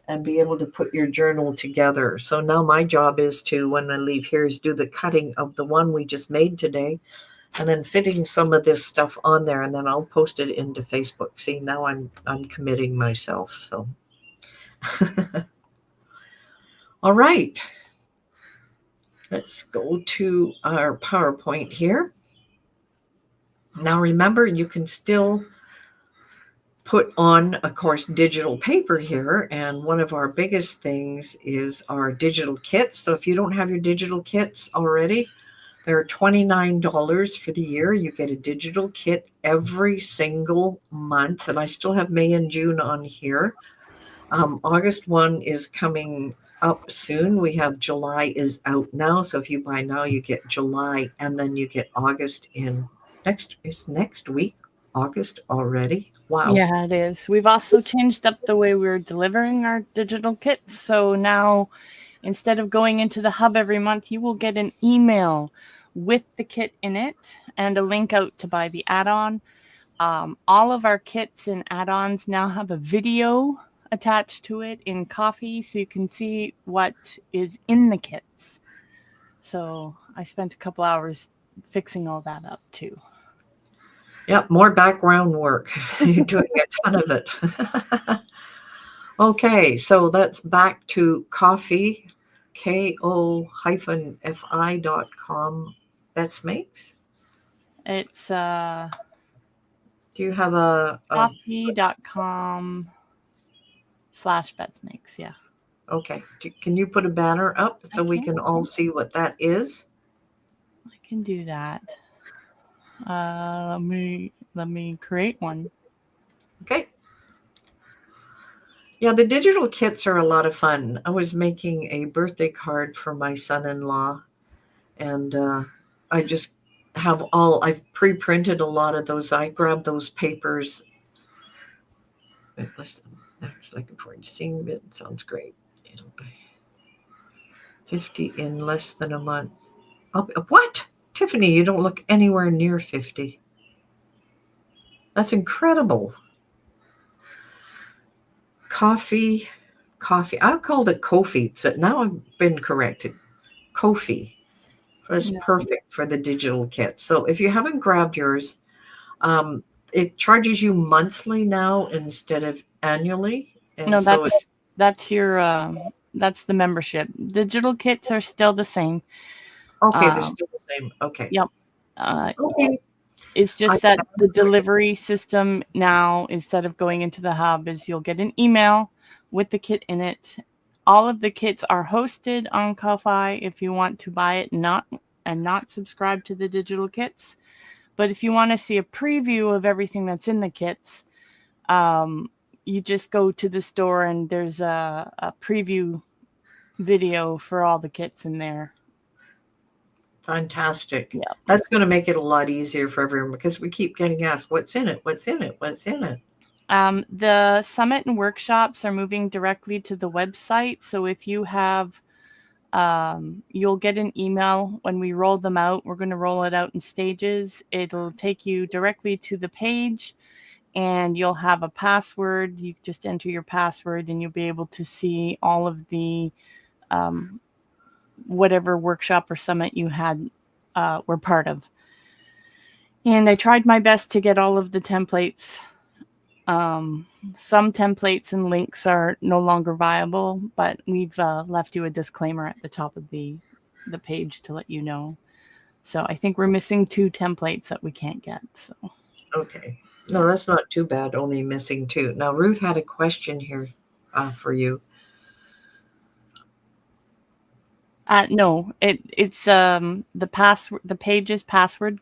and be able to put your journal together. So now my job is to, when I leave here, is do the cutting of the one we just made today, and then fitting some of this stuff on there, and then I'll post it into Facebook. See, now I'm committing myself. So all right. Let's go to our PowerPoint here. Now remember, you can still put on, of course, digital paper here. And one of our biggest things is our digital kits. So if you don't have your digital kits already, they're $29 for the year. You get a digital kit every single month. And I still have May and June on here. August 1 is coming up soon. We have July is out now. So if you buy now, you get July, and then you get August in next week. August already. Wow. Yeah, it is. We've also changed up the way we're delivering our digital kits. So now, instead of going into the hub every month, you will get an email with the kit in it and a link out to buy the add-on. All of our kits and add-ons now have a video attached to it in Coffee, so you can see what is in the kits. So I spent a couple hours fixing all that up too. Yep, more background work. You're doing a ton of it. Okay, so that's back to Coffee, ko-fi.com. Bets Makes. It's Do you have a coffee.com/betsmakes? Yeah. Okay. Can you put a banner up so we can all see what that is? I can do that. Let me create one. Okay. Yeah, the digital kits are a lot of fun. I was making a birthday card for my son-in-law, and I just I've pre-printed a lot of those. I grabbed those papers. Looking forward to seeing it. Sounds great. 50 in less than a month. What? Tiffany, you don't look anywhere near 50. That's incredible. Coffee. I called it Ko-fi, so now I've been corrected. Ko-fi. That's perfect for the digital kit. So if you haven't grabbed yours, it charges you monthly now instead of annually. And no, so that's the membership. Digital kits are still the same. Okay, they're still the same. Okay. Yep. Okay. It's just that the delivery system now, instead of going into the hub, is you'll get an email with the kit in it. All of the kits are hosted on Ko-fi if you want to buy it and not subscribe to the digital kits. But if you want to see a preview of everything that's in the kits, you just go to the store and there's a preview video for all the kits in there. Fantastic. Yeah. That's going to make it a lot easier for everyone, because we keep getting asked, what's in it? What's in it? What's in it? The summit and workshops are moving directly to the website. So if you have, you'll get an email when we roll them out. We're going to roll it out in stages. It'll take you directly to the page, and you'll have a password. You just enter your password and you'll be able to see all of the whatever workshop or summit you had were part of. And I tried my best to get all of the templates. Some templates and links are no longer viable, but we've left you a disclaimer at the top of the page to let you know. So I think we're missing 2 templates that we can't get. So Okay. No, that's not too bad, only missing 2. Now, Ruth had a question here for you. No, it's the page is password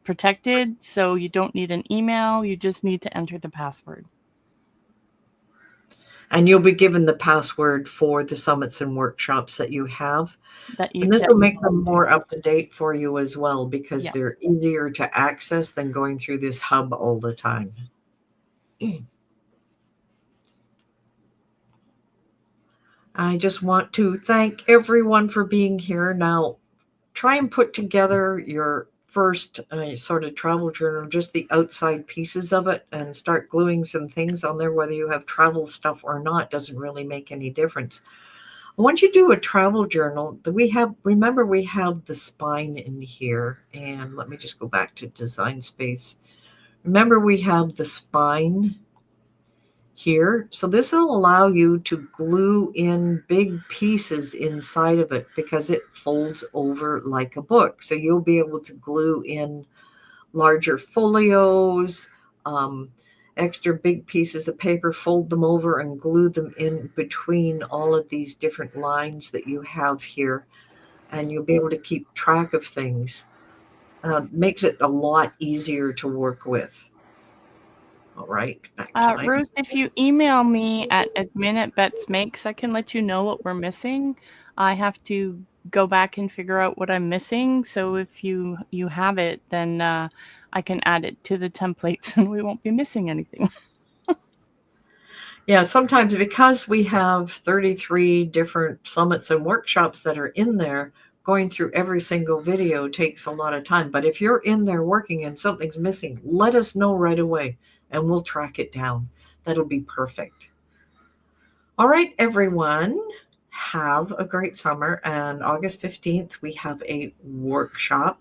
protected, so you don't need an email. You just need to enter the password. And you'll be given the password for the summits and workshops that you have. And this that will you make them want to. more up to date for you as well, because Yeah. they're easier to access than going through this hub all the time. I just want to thank everyone for being here. Now, try and put together your first sort of travel journal, just the outside pieces of it, and start gluing some things on there. Whether you have travel stuff or not doesn't really make any difference. Once you do a travel journal, we have the spine in here. And let me just go back to design space. Remember, we have the spine here. So this will allow you to glue in big pieces inside of it because it folds over like a book. So you'll be able to glue in larger folios, extra big pieces of paper, fold them over and glue them in between all of these different lines that you have here. And you'll be able to keep track of things. Makes it a lot easier to work with. All right, back to my... Ruth, if you email me at admin@betsmakes, I can let you know what we're missing. I have to go back and figure out what I'm missing. So if you have it, then I can add it to the templates and we won't be missing anything. Yeah, sometimes because we have 33 different summits and workshops that are in there, going through every single video takes a lot of time. But if you're in there working and something's missing, let us know right away and we'll track it down. That'll be perfect. All right, everyone, have a great summer. And August 15th, we have a workshop.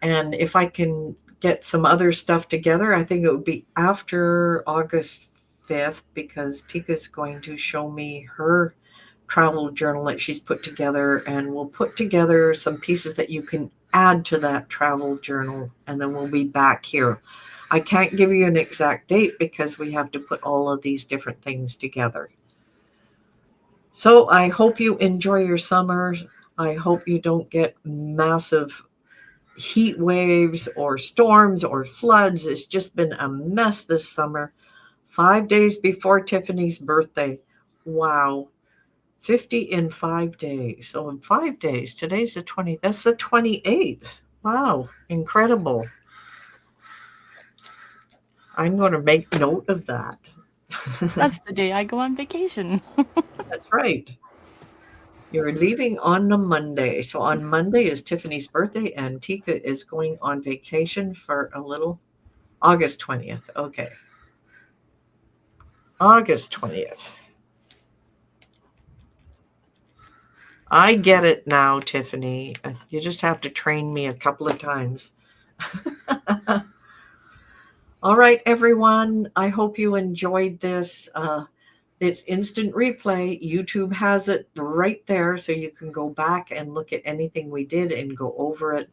And if I can get some other stuff together, I think it would be after August 5th, because Tika's going to show me her travel journal that she's put together, and we'll put together some pieces that you can add to that travel journal, and then we'll be back here. I can't give you an exact date because we have to put all of these different things together. So I hope you enjoy your summer. I hope you don't get massive heat waves or storms or floods. It's just been a mess this summer. 5 days before Tiffany's birthday. Wow. 50 in 5 days. So in 5 days, today's the 20th. That's the 28th. Wow. Incredible. I'm going to make note of that. That's the day I go on vacation. That's right. You're leaving on a Monday. So on Monday is Tiffany's birthday, and Tika is going on vacation for a little... August 20th. Okay. August 20th. I get it now, Tiffany. You just have to train me a couple of times. All right, everyone. I hope you enjoyed this. It's instant replay. YouTube has it right there, so you can go back and look at anything we did and go over it.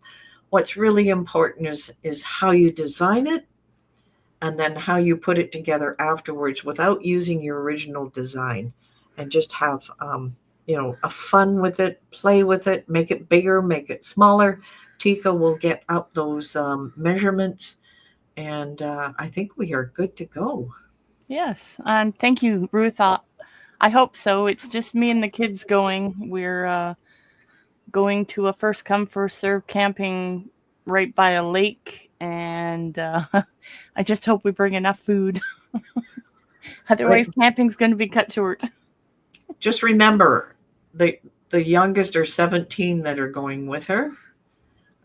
What's really important is how you design it, and then how you put it together afterwards without using your original design, and just have a fun with it, play with it, make it bigger, make it smaller. Tika will get up those measurements, and I think we are good to go. Yes, and thank you, Ruth. I hope so. It's just me and the kids going. We're going to a first come first serve camping right by a lake and I just hope we bring enough food. Otherwise, camping's going to be cut short. Just remember, the youngest are 17 that are going with her,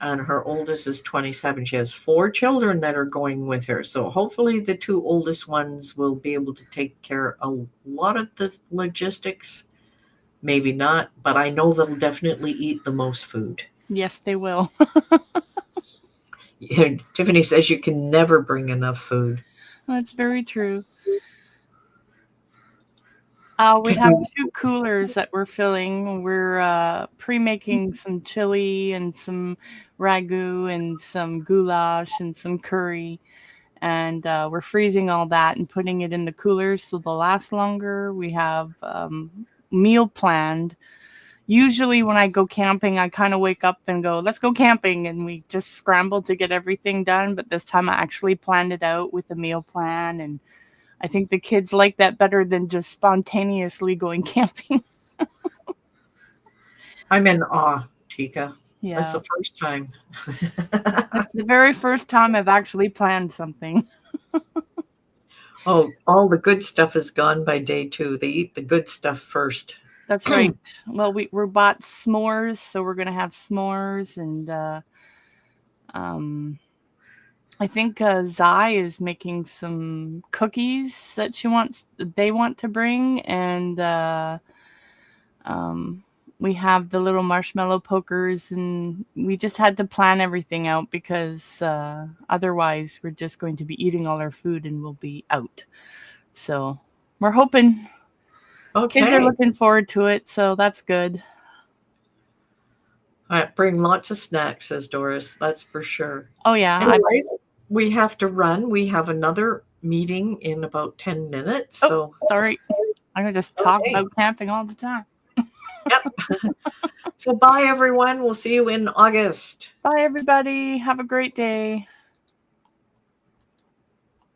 and her oldest is 27. She has 4 children that are going with her. So hopefully the 2 oldest ones will be able to take care of a lot of the logistics. Maybe not, but I know they'll definitely eat the most food. Yes, they will. Tiffany says you can never bring enough food. That's very true. We have 2 coolers that we're filling. We're pre-making some chili and some ragu and some goulash and some curry. And we're freezing all that and putting it in the coolers so they'll last longer. We have meal planned. Usually when I go camping, I kind of wake up and go, let's go camping. And we just scramble to get everything done. But this time I actually planned it out with a meal plan. And I think the kids like that better than just spontaneously going camping. I'm in awe, Tika. Yeah. That's the first time. That's the very first time I've actually planned something. Oh, all the good stuff is gone by day 2. They eat the good stuff first. That's right. Well, we're bought s'mores, so we're going to have s'mores. And I think Zai is making some cookies that they want to bring. And we have the little marshmallow pokers, and we just had to plan everything out because otherwise we're just going to be eating all our food and we'll be out. So we're hoping. Okay. Kids are looking forward to it, so that's good. Bring lots of snacks, says Doris. That's for sure. Oh, yeah. Anyways, we have to run. We have another meeting in about 10 minutes. So sorry. I'm going to just talk about camping all the time. Yep. So bye, everyone. We'll see you in August. Bye, everybody. Have a great day.